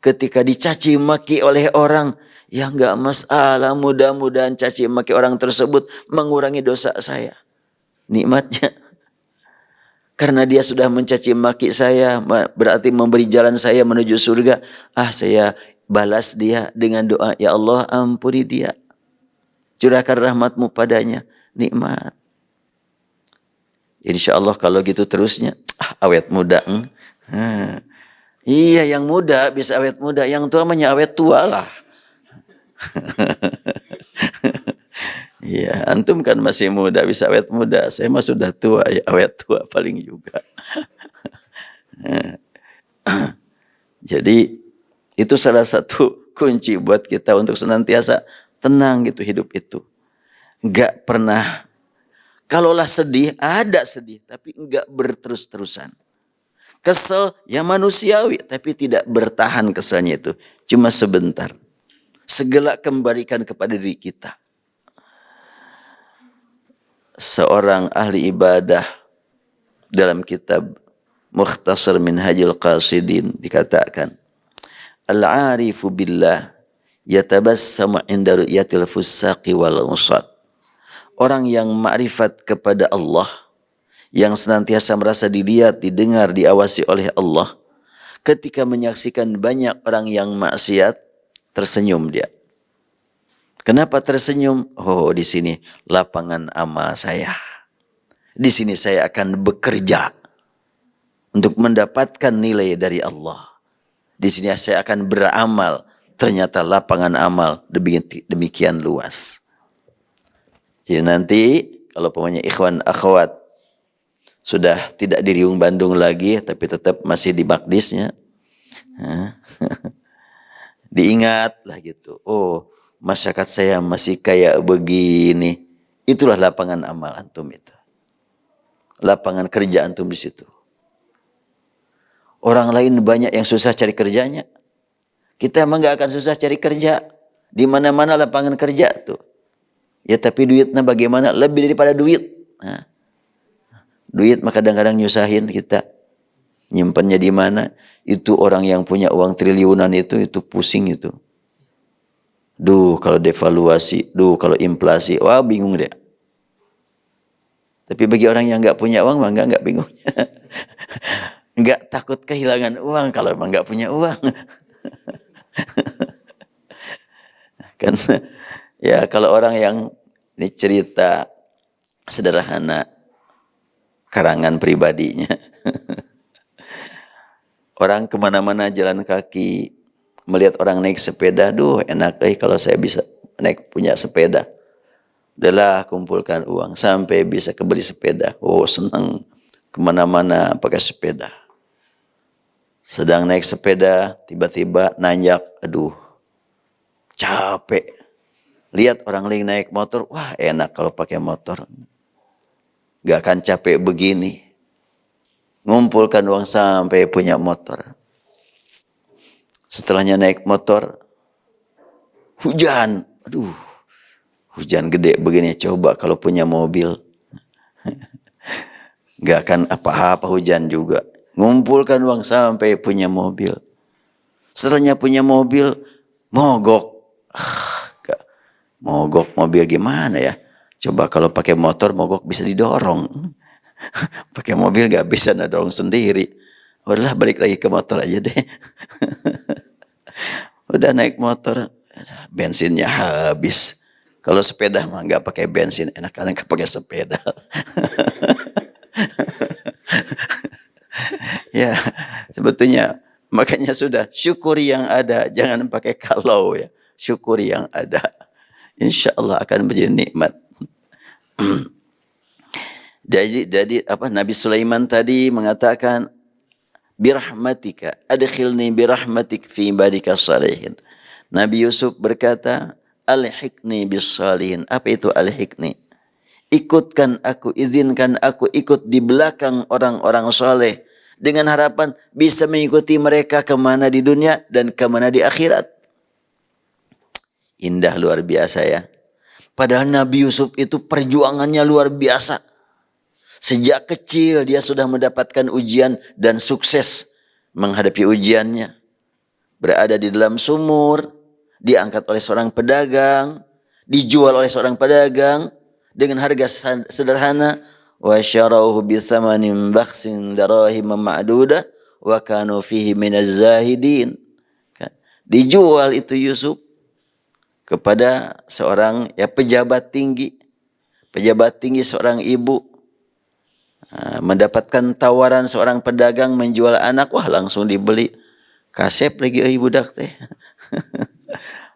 Ketika dicaci maki oleh orang, ya enggak masalah, mudah-mudahan caci maki orang tersebut mengurangi dosa saya. Nikmatnya. Karena dia sudah mencaci maki saya, berarti memberi jalan saya menuju surga. Saya balas dia dengan doa, ya Allah ampuni dia. Curahkan rahmatmu padanya, nikmat. Insya Allah kalau gitu terusnya, awet muda. Iya, yang muda bisa awet muda, yang tua mah awet tua lah. Iya, antum kan masih muda, bisa awet muda. Saya mah sudah tua, ya awet tua paling juga. Jadi itu salah satu kunci buat kita untuk senantiasa tenang gitu hidup itu. Enggak pernah, kalaulah sedih, ada sedih, tapi enggak berterus-terusan. Kesel, ya manusiawi, tapi tidak bertahan keselnya itu. Cuma sebentar. Segala kembalikan kepada diri kita. Seorang ahli ibadah dalam kitab Mukhtasar Minhajul Qasidin dikatakan, Al-arifu billah yatabassamu inda ru'yatil fussaqi wal usad. Orang yang ma'rifat kepada Allah, yang senantiasa merasa dilihat, didengar, diawasi oleh Allah, ketika menyaksikan banyak orang yang maksiat, tersenyum dia. Kenapa tersenyum? Oh, di sini lapangan amal saya. Di sini saya akan bekerja untuk mendapatkan nilai dari Allah. Di sini saya akan beramal. Ternyata lapangan amal demikian luas. Jadi nanti kalau pokoknya ikhwan akhwat sudah tidak di Riung Bandung lagi, tapi tetap masih di Magdisnya, diingatlah gitu. Oh, masyarakat saya masih kayak begini. Itulah lapangan amal antum itu. Lapangan kerja antum di situ. Orang lain banyak yang susah cari kerjanya. Kita emang gak akan susah cari kerja. Di mana-mana lapangan kerja tuh. Ya tapi duitnya bagaimana? Lebih daripada duit. Duit mah kadang-kadang nyusahin kita. Nyimpannya di mana? Itu orang yang punya uang triliunan itu pusing itu. Duh kalau devaluasi, kalau inflasi, wah bingung deh. Tapi bagi orang yang nggak punya uang mah nggak bingungnya. Nggak takut kehilangan uang kalau emang nggak punya uang. Kan ya kalau orang yang ini cerita sederhana karangan pribadinya. Orang kemana-mana jalan kaki, melihat orang naik sepeda, duh enak kalau saya bisa punya sepeda. Udahlah kumpulkan uang sampai bisa kebeli sepeda. Oh senang kemana-mana pakai sepeda. Sedang naik sepeda, tiba-tiba nanjak, aduh capek. Lihat orang lain naik motor, wah enak kalau pakai motor. Gak akan capek begini. Ngumpulkan uang sampai punya motor. Setelahnya naik motor, hujan. Aduh, hujan gede begini. Coba kalau punya mobil. Gak akan apa-apa hujan juga. Ngumpulkan uang sampai punya mobil. Setelahnya punya mobil, mogok. Mogok mobil gimana ya? Coba kalau pakai motor mogok bisa didorong. Pakai mobil gak bisa dorong sendiri. Udahlah balik lagi ke motor aja deh. Udah naik motor, bensinnya habis. Kalau sepeda mah gak pakai bensin, enak-enak pakai sepeda. Ya, sebetulnya makanya sudah syukuri yang ada, jangan pakai kalau ya. Syukuri yang ada. Insya Allah akan menjadi nikmat. Jadi Nabi Sulaiman tadi mengatakan birahmatika adkhilni birahmatik fi ibadika salihin. Nabi Yusuf berkata alhiqni bis salihin. Apa itu alhiqni? Ikutkan aku, izinkan aku ikut di belakang orang-orang soleh dengan harapan bisa mengikuti mereka kemana di dunia dan kemana di akhirat. Indah luar biasa ya. Padahal Nabi Yusuf itu perjuangannya luar biasa. Sejak kecil dia sudah mendapatkan ujian dan sukses menghadapi ujiannya. Berada di dalam sumur, diangkat oleh seorang pedagang, dijual oleh seorang pedagang dengan harga sederhana wa syarauhu bi thamanin bakhsin darahim ma'dudah wa kanu fihi minaz zahidin. Dijual itu Yusuf kepada seorang pejabat tinggi seorang ibu. Mendapatkan tawaran seorang pedagang menjual anak, wah langsung dibeli. Kasep lagi budak teh.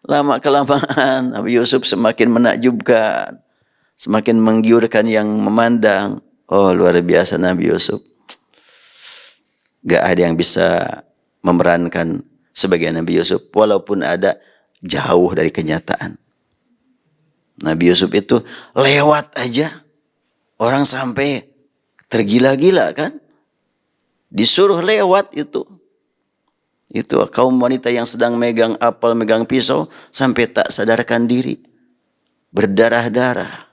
Lama kelamaan Nabi Yusuf semakin menakjubkan, semakin menggiurkan yang memandang. Oh, luar biasa Nabi Yusuf. Gak ada yang bisa memerankan sebagai Nabi Yusuf, walaupun ada jauh dari kenyataan. Nabi Yusuf itu lewat aja, orang sampai tergila-gila kan. Disuruh lewat itu. Itu kaum wanita yang sedang megang apel, megang pisau, sampai tak sadarkan diri. Berdarah-darah.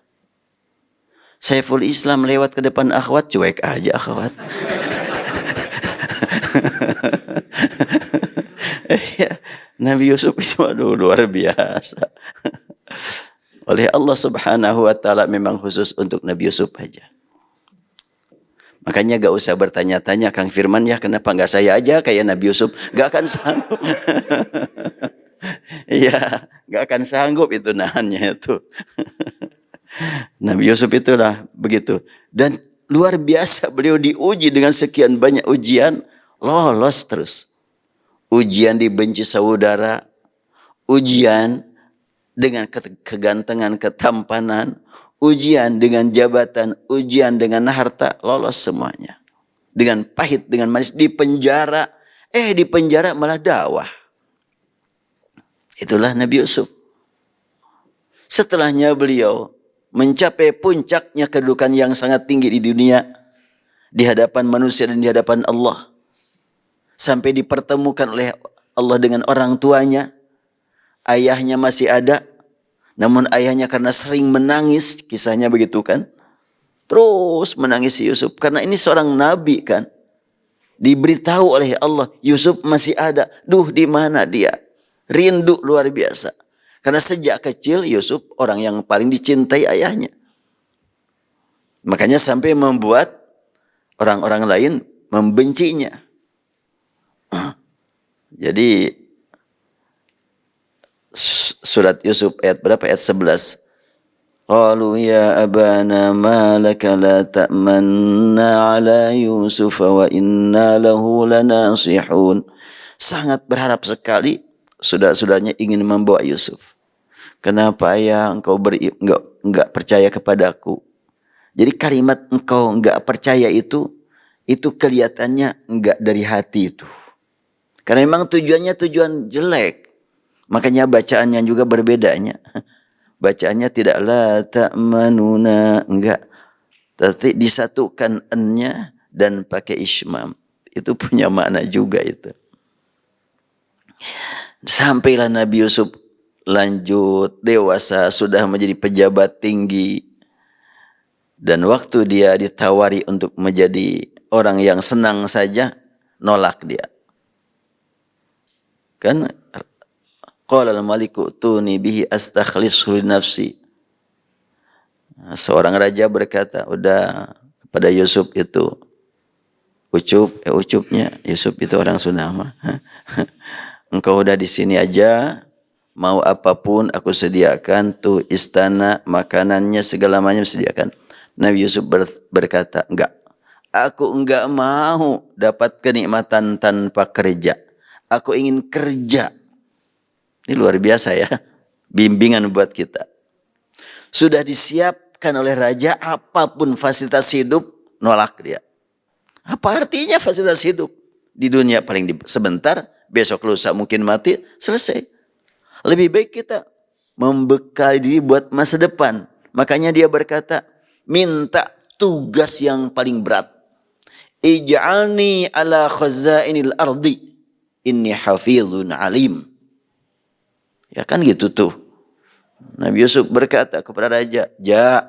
Saiful Islam lewat ke depan akhwat, cuek aja akhwat. Nabi Yusuf itu luar biasa. Oleh Allah Subhanahu wa taala memang khusus untuk Nabi Yusuf aja. Makanya gak usah bertanya-tanya Kang Firman, ya kenapa gak saya aja kayak Nabi Yusuf, gak akan sanggup. Iya, gak akan sanggup itu nahannya itu. Nabi Yusuf itulah begitu. Dan luar biasa beliau diuji dengan sekian banyak ujian, lolos terus. Ujian dibenci saudara, ujian dengan kegantengan, ketampanan, ujian dengan jabatan, ujian dengan harta, lolos semuanya. Dengan pahit, dengan manis, di penjara. Di penjara malah dakwah. Itulah Nabi Yusuf. Setelahnya beliau mencapai puncaknya kedudukan yang sangat tinggi di dunia, di hadapan manusia dan di hadapan Allah. Sampai dipertemukan oleh Allah dengan orang tuanya. Ayahnya masih ada, namun ayahnya karena sering menangis, kisahnya begitu kan, terus menangis Yusuf, karena ini seorang nabi kan, diberitahu oleh Allah Yusuf masih ada. Duh, di mana dia? Rindu luar biasa, karena sejak kecil Yusuf orang yang paling dicintai ayahnya. Makanya sampai membuat orang-orang lain membencinya. Jadi surat Yusuf ayat berapa? Ayat 11. Qalu ya abana ma laka la ta'manna ala Yusuf wa inna lahu lanasihun. Sangat berharap sekali saudara-saudaranya ingin membawa Yusuf. Kenapa ayah engkau enggak percaya kepadaku? Jadi kalimat engkau enggak percaya itu kelihatannya enggak dari hati itu. Karena memang tujuannya tujuan jelek. Makanya bacaannya juga berbedanya. Bacaannya tidak la ta'manuna, enggak. Tapi disatukan ennya dan pakai ismam. Itu punya makna juga itu. Sampailah Nabi Yusuf lanjut dewasa, sudah menjadi pejabat tinggi. Dan waktu dia ditawari untuk menjadi orang yang senang saja, nolak dia. Kan qala al-maliku tuni bihi astakhlisu li nafsi. Seorang raja berkata, udah kepada Yusuf itu, ucupnya Yusuf itu orang Sunda mah. Engkau udah di sini aja, mau apapun aku sediakan, tuh istana, makanannya segala macam sediakan. Nabi Yusuf berkata, enggak. Aku enggak mau dapat kenikmatan tanpa kerja. Aku ingin kerja. Ini luar biasa ya. Bimbingan buat kita. Sudah disiapkan oleh raja apapun fasilitas hidup, nolak dia. Apa artinya fasilitas hidup? Di dunia paling sebentar, besok lusa mungkin mati, selesai. Lebih baik kita membekal diri buat masa depan. Makanya dia berkata, minta tugas yang paling berat. Ij'alni ala khazainil ardi. Inni hafizun alim. Ya kan gitu tuh. Nabi Yusuf berkata kepada raja,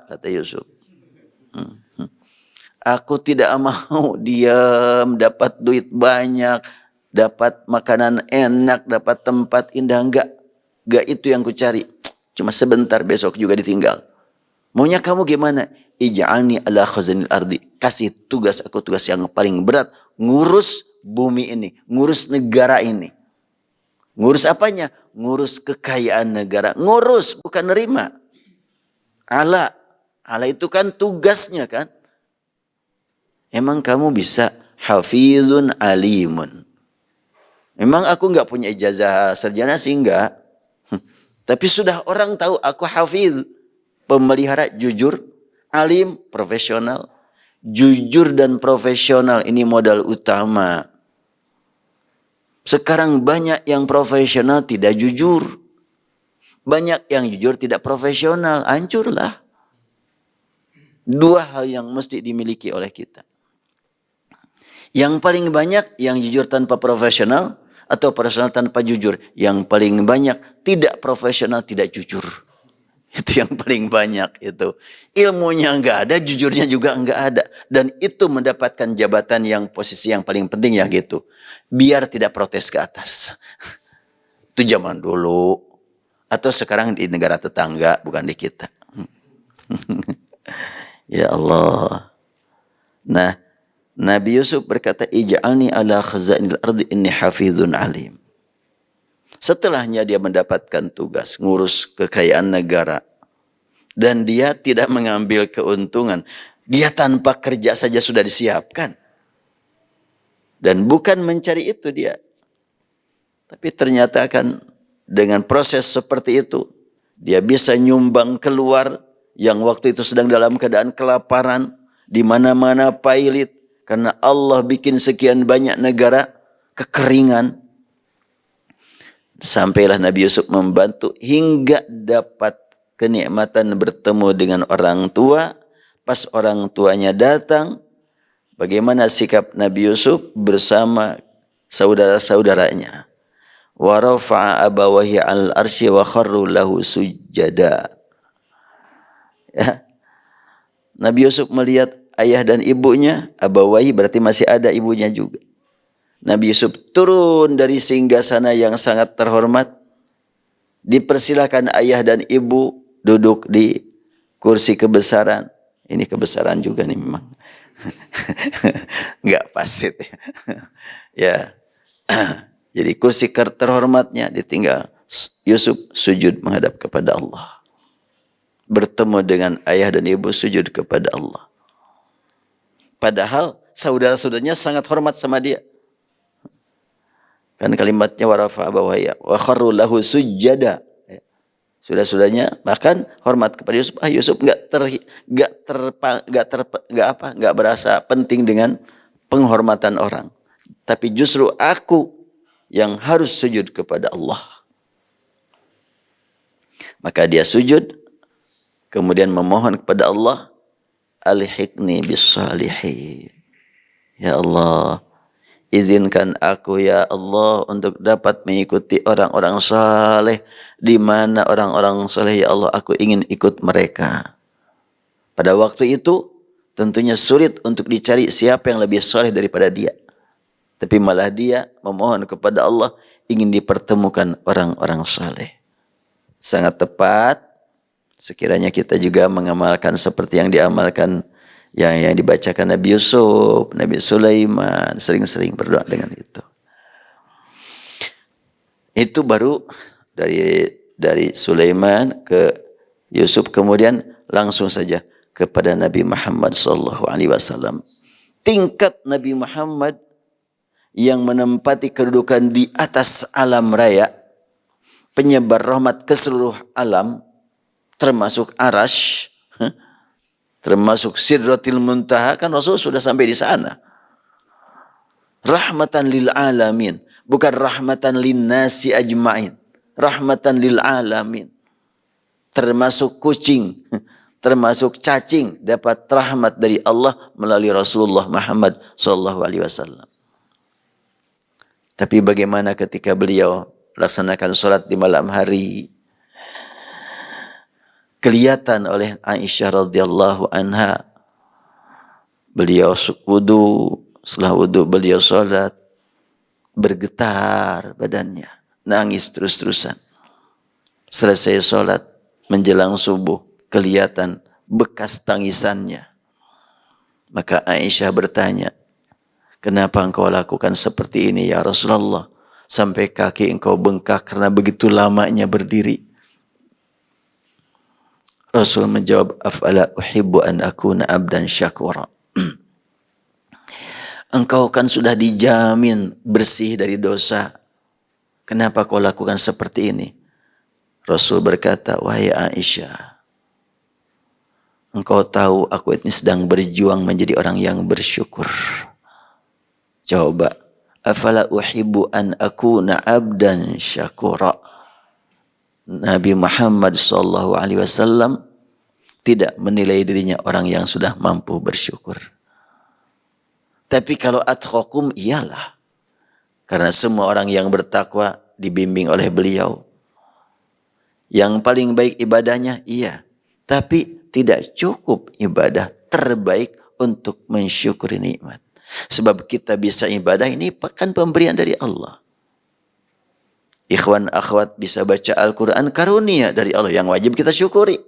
kata Yusuf. Aku tidak mau diam, dapat duit banyak, dapat makanan enak, dapat tempat indah. Enggak itu yang ku cari. Cuma sebentar, besok juga ditinggal. Maunya kamu gimana? ij'alni ala khazanil ardi. Kasih tugas aku tugas yang paling berat, ngurus bumi ini, ngurus negara ini. Ngurus apanya? Ngurus kekayaan negara. Ngurus, bukan nerima. Ala itu kan tugasnya kan. Emang kamu bisa hafizun alimun. Memang aku nggak punya ijazah sarjana sih enggak. Tapi sudah orang tahu aku hafiz, pemelihara jujur, alim, profesional. Jujur dan profesional ini modal utama. Sekarang banyak yang profesional tidak jujur. Banyak yang jujur tidak profesional, hancurlah. Dua hal yang mesti dimiliki oleh kita. Yang paling banyak yang jujur tanpa profesional atau profesional tanpa jujur. Yang paling banyak tidak profesional, tidak jujur. Itu yang paling banyak itu. Ilmunya enggak ada, jujurnya juga enggak ada. Dan itu mendapatkan jabatan yang posisi yang paling penting ya gitu. Biar tidak protes ke atas. Itu zaman dulu. Atau sekarang di negara tetangga, bukan di kita. Ya Allah. Nah, Nabi Yusuf berkata, ij'alni ala khazanil ardi inni hafizun alim. Setelahnya dia mendapatkan tugas ngurus kekayaan negara. Dan dia tidak mengambil keuntungan. Dia tanpa kerja saja sudah disiapkan. Dan bukan mencari itu dia. Tapi ternyata kan dengan proses seperti itu, dia bisa nyumbang keluar yang waktu itu sedang dalam keadaan kelaparan, di mana-mana pailit, karena Allah bikin sekian banyak negara kekeringan. Sampailah Nabi Yusuf membantu hingga dapat kenikmatan bertemu dengan orang tua. Pas orang tuanya datang, bagaimana sikap Nabi Yusuf bersama saudara-saudaranya. Wa rafa'a abawahi 'alal arsy wa kharru lahu sujada. Ya. Nabi Yusuf melihat ayah dan ibunya, abawahi berarti masih ada ibunya juga. Nabi Yusuf turun dari singgasana yang sangat terhormat. Dipersilakan ayah dan ibu duduk di kursi kebesaran. Ini kebesaran juga nih memang. Enggak pasit. Ya. Jadi kursi terhormatnya ditinggal. Yusuf sujud menghadap kepada Allah. Bertemu dengan ayah dan ibu sujud kepada Allah. Padahal saudara-saudaranya sangat hormat sama dia. Kan kalimatnya warafa abawaya wa kharru lahu sujada. Saudara-saudaranya bahkan hormat kepada Yusuf. Yusuf enggak berasa penting dengan penghormatan orang. Tapi justru aku yang harus sujud kepada Allah. Maka dia sujud, kemudian memohon kepada Allah, alhiqni bis-salihin. Ya Allah, izinkan aku ya Allah untuk dapat mengikuti orang-orang saleh. Di mana orang-orang saleh ya Allah, aku ingin ikut mereka. Pada waktu itu tentunya sulit untuk dicari siapa yang lebih saleh daripada dia. Tapi malah dia memohon kepada Allah ingin dipertemukan orang-orang saleh. Sangat tepat. Sekiranya kita juga mengamalkan seperti yang diamalkan yang dibacakan Nabi Yusuf, Nabi Sulaiman, sering-sering berdoa dengan itu. Itu baru dari Sulaiman ke Yusuf, kemudian langsung saja kepada Nabi Muhammad SAW. Tingkat Nabi Muhammad yang menempati kedudukan di atas alam raya, penyebar rahmat ke seluruh alam, termasuk Arash, termasuk Sidratil Muntaha, kan Rasul sudah sampai di sana. Rahmatan lil alamin, bukan rahmatan lin nasi ajmain, rahmatan lil alamin. Termasuk kucing, termasuk cacing dapat rahmat dari Allah melalui Rasulullah Muhammad SAW. Tapi bagaimana ketika beliau laksanakan sholat di malam hari? Kelihatan oleh Aisyah radhiyallahu anha. Beliau wudu, setelah wudu beliau sholat, bergetar badannya, nangis terus-terusan. Selesai sholat, menjelang subuh, kelihatan bekas tangisannya. Maka Aisyah bertanya, kenapa engkau lakukan seperti ini ya Rasulullah? Sampai kaki engkau bengkak karena begitu lamanya berdiri. Rasul menjawab, afala uhibbu an akuna abdan syakura. Engkau kan sudah dijamin bersih dari dosa. Kenapa kau lakukan seperti ini? Rasul berkata, wahai Aisyah, engkau tahu aku ini sedang berjuang menjadi orang yang bersyukur. Coba, afala uhibbu an akuna abdan syakura. Nabi Muhammad SAW tidak menilai dirinya orang yang sudah mampu bersyukur. Tapi kalau atqakum iyalah. Karena semua orang yang bertakwa dibimbing oleh beliau. Yang paling baik ibadahnya, iya. Tapi tidak cukup ibadah terbaik untuk mensyukuri nikmat. Sebab kita bisa ibadah ini kan pemberian dari Allah. Ikhwan akhwat bisa baca Al-Quran karunia dari Allah yang wajib kita syukuri.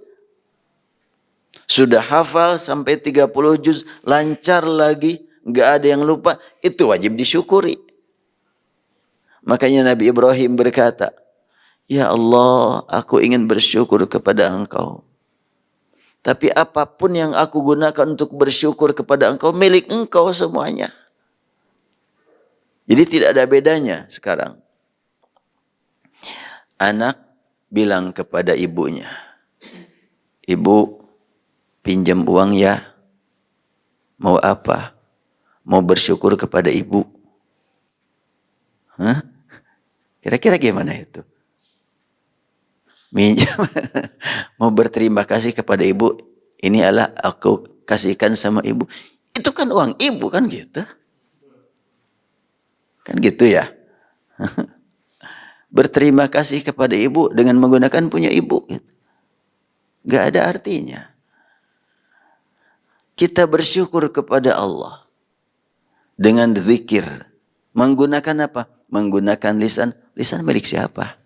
Sudah hafal sampai 30 juz, lancar lagi, nggak ada yang lupa, itu wajib disyukuri. Makanya Nabi Ibrahim berkata, ya Allah, aku ingin bersyukur kepada Engkau. Tapi apapun yang aku gunakan untuk bersyukur kepada Engkau, milik Engkau semuanya. Jadi tidak ada bedanya sekarang. Anak bilang kepada ibunya, ibu pinjam uang ya, mau apa? Mau bersyukur kepada ibu. Hah? Kira-kira gimana itu? Minjam, mau berterima kasih kepada ibu, ini adalah aku kasihkan sama ibu. Itu kan uang ibu kan gitu. Kan gitu ya. Berterima kasih kepada ibu dengan menggunakan punya ibu. Gitu. Gak ada artinya. Kita bersyukur kepada Allah dengan zikir. Menggunakan apa? Menggunakan lisan. Lisan milik siapa?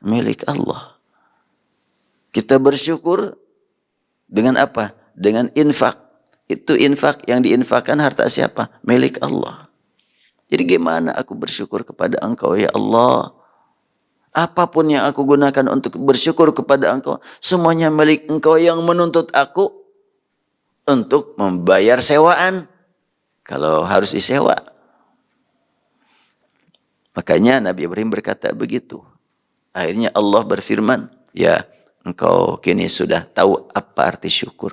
Milik Allah. Kita bersyukur dengan apa? Dengan infak. Itu infak yang diinfakkan harta siapa? Milik Allah. Jadi gimana aku bersyukur kepada Engkau ya Allah? Apapun yang aku gunakan untuk bersyukur kepada Engkau, semuanya milik Engkau yang menuntut aku untuk membayar sewaan. Kalau harus disewa. Makanya Nabi Ibrahim berkata begitu. Akhirnya Allah berfirman, ya engkau kini sudah tahu apa arti syukur.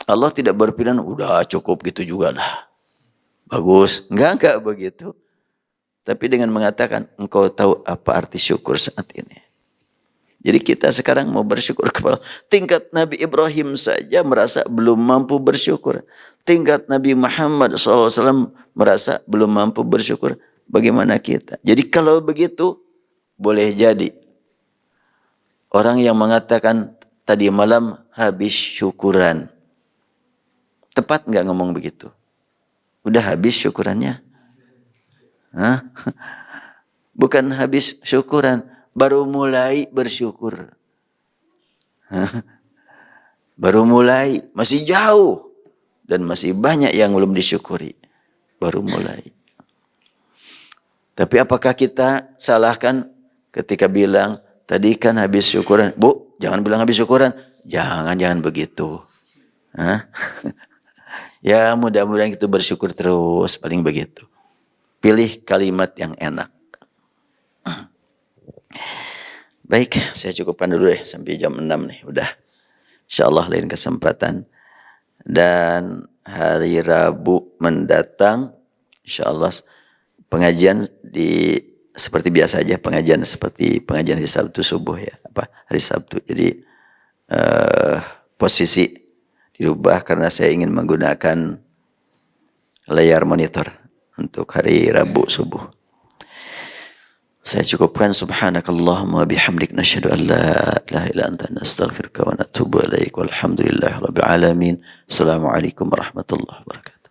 Allah tidak berfirman, udah cukup gitu juga lah. Bagus. Enggak begitu. Tapi dengan mengatakan, engkau tahu apa arti syukur saat ini. Jadi kita sekarang mau bersyukur kepada Allah. Tingkat Nabi Ibrahim saja merasa belum mampu bersyukur. Tingkat Nabi Muhammad SAW merasa belum mampu bersyukur. Bagaimana kita? Jadi kalau begitu, boleh jadi orang yang mengatakan tadi malam habis syukuran. Tepat nggak ngomong begitu? Udah habis syukurannya? Hah? Bukan habis syukuran, baru mulai bersyukur. Hah? Baru mulai, masih jauh. Dan masih banyak yang belum disyukuri. Baru mulai. Tapi apakah kita salahkan ketika bilang, tadi kan habis syukuran. Bu, jangan bilang habis syukuran. Jangan begitu. Hah? Ya mudah-mudahan kita bersyukur terus, paling begitu. Pilih kalimat yang enak. Baik, saya cukupkan dulu ya sampai jam 6 nih, udah. InsyaAllah lain kesempatan. Dan hari Rabu mendatang, InsyaAllah pengajian seperti biasa aja, pengajian seperti pengajian hari Sabtu subuh ya, hari Sabtu. Jadi posisi dirubah karena saya ingin menggunakan layar monitor untuk hari Rabu subuh. Saya cukupkan subhanakallahumma bihamdik nasyhadu an la ilaha illa anta nastaghfiruka wa natubu ilaik walhamdulillahi rabbil alamin. Assalamualaikum warahmatullahi wabarakatuh.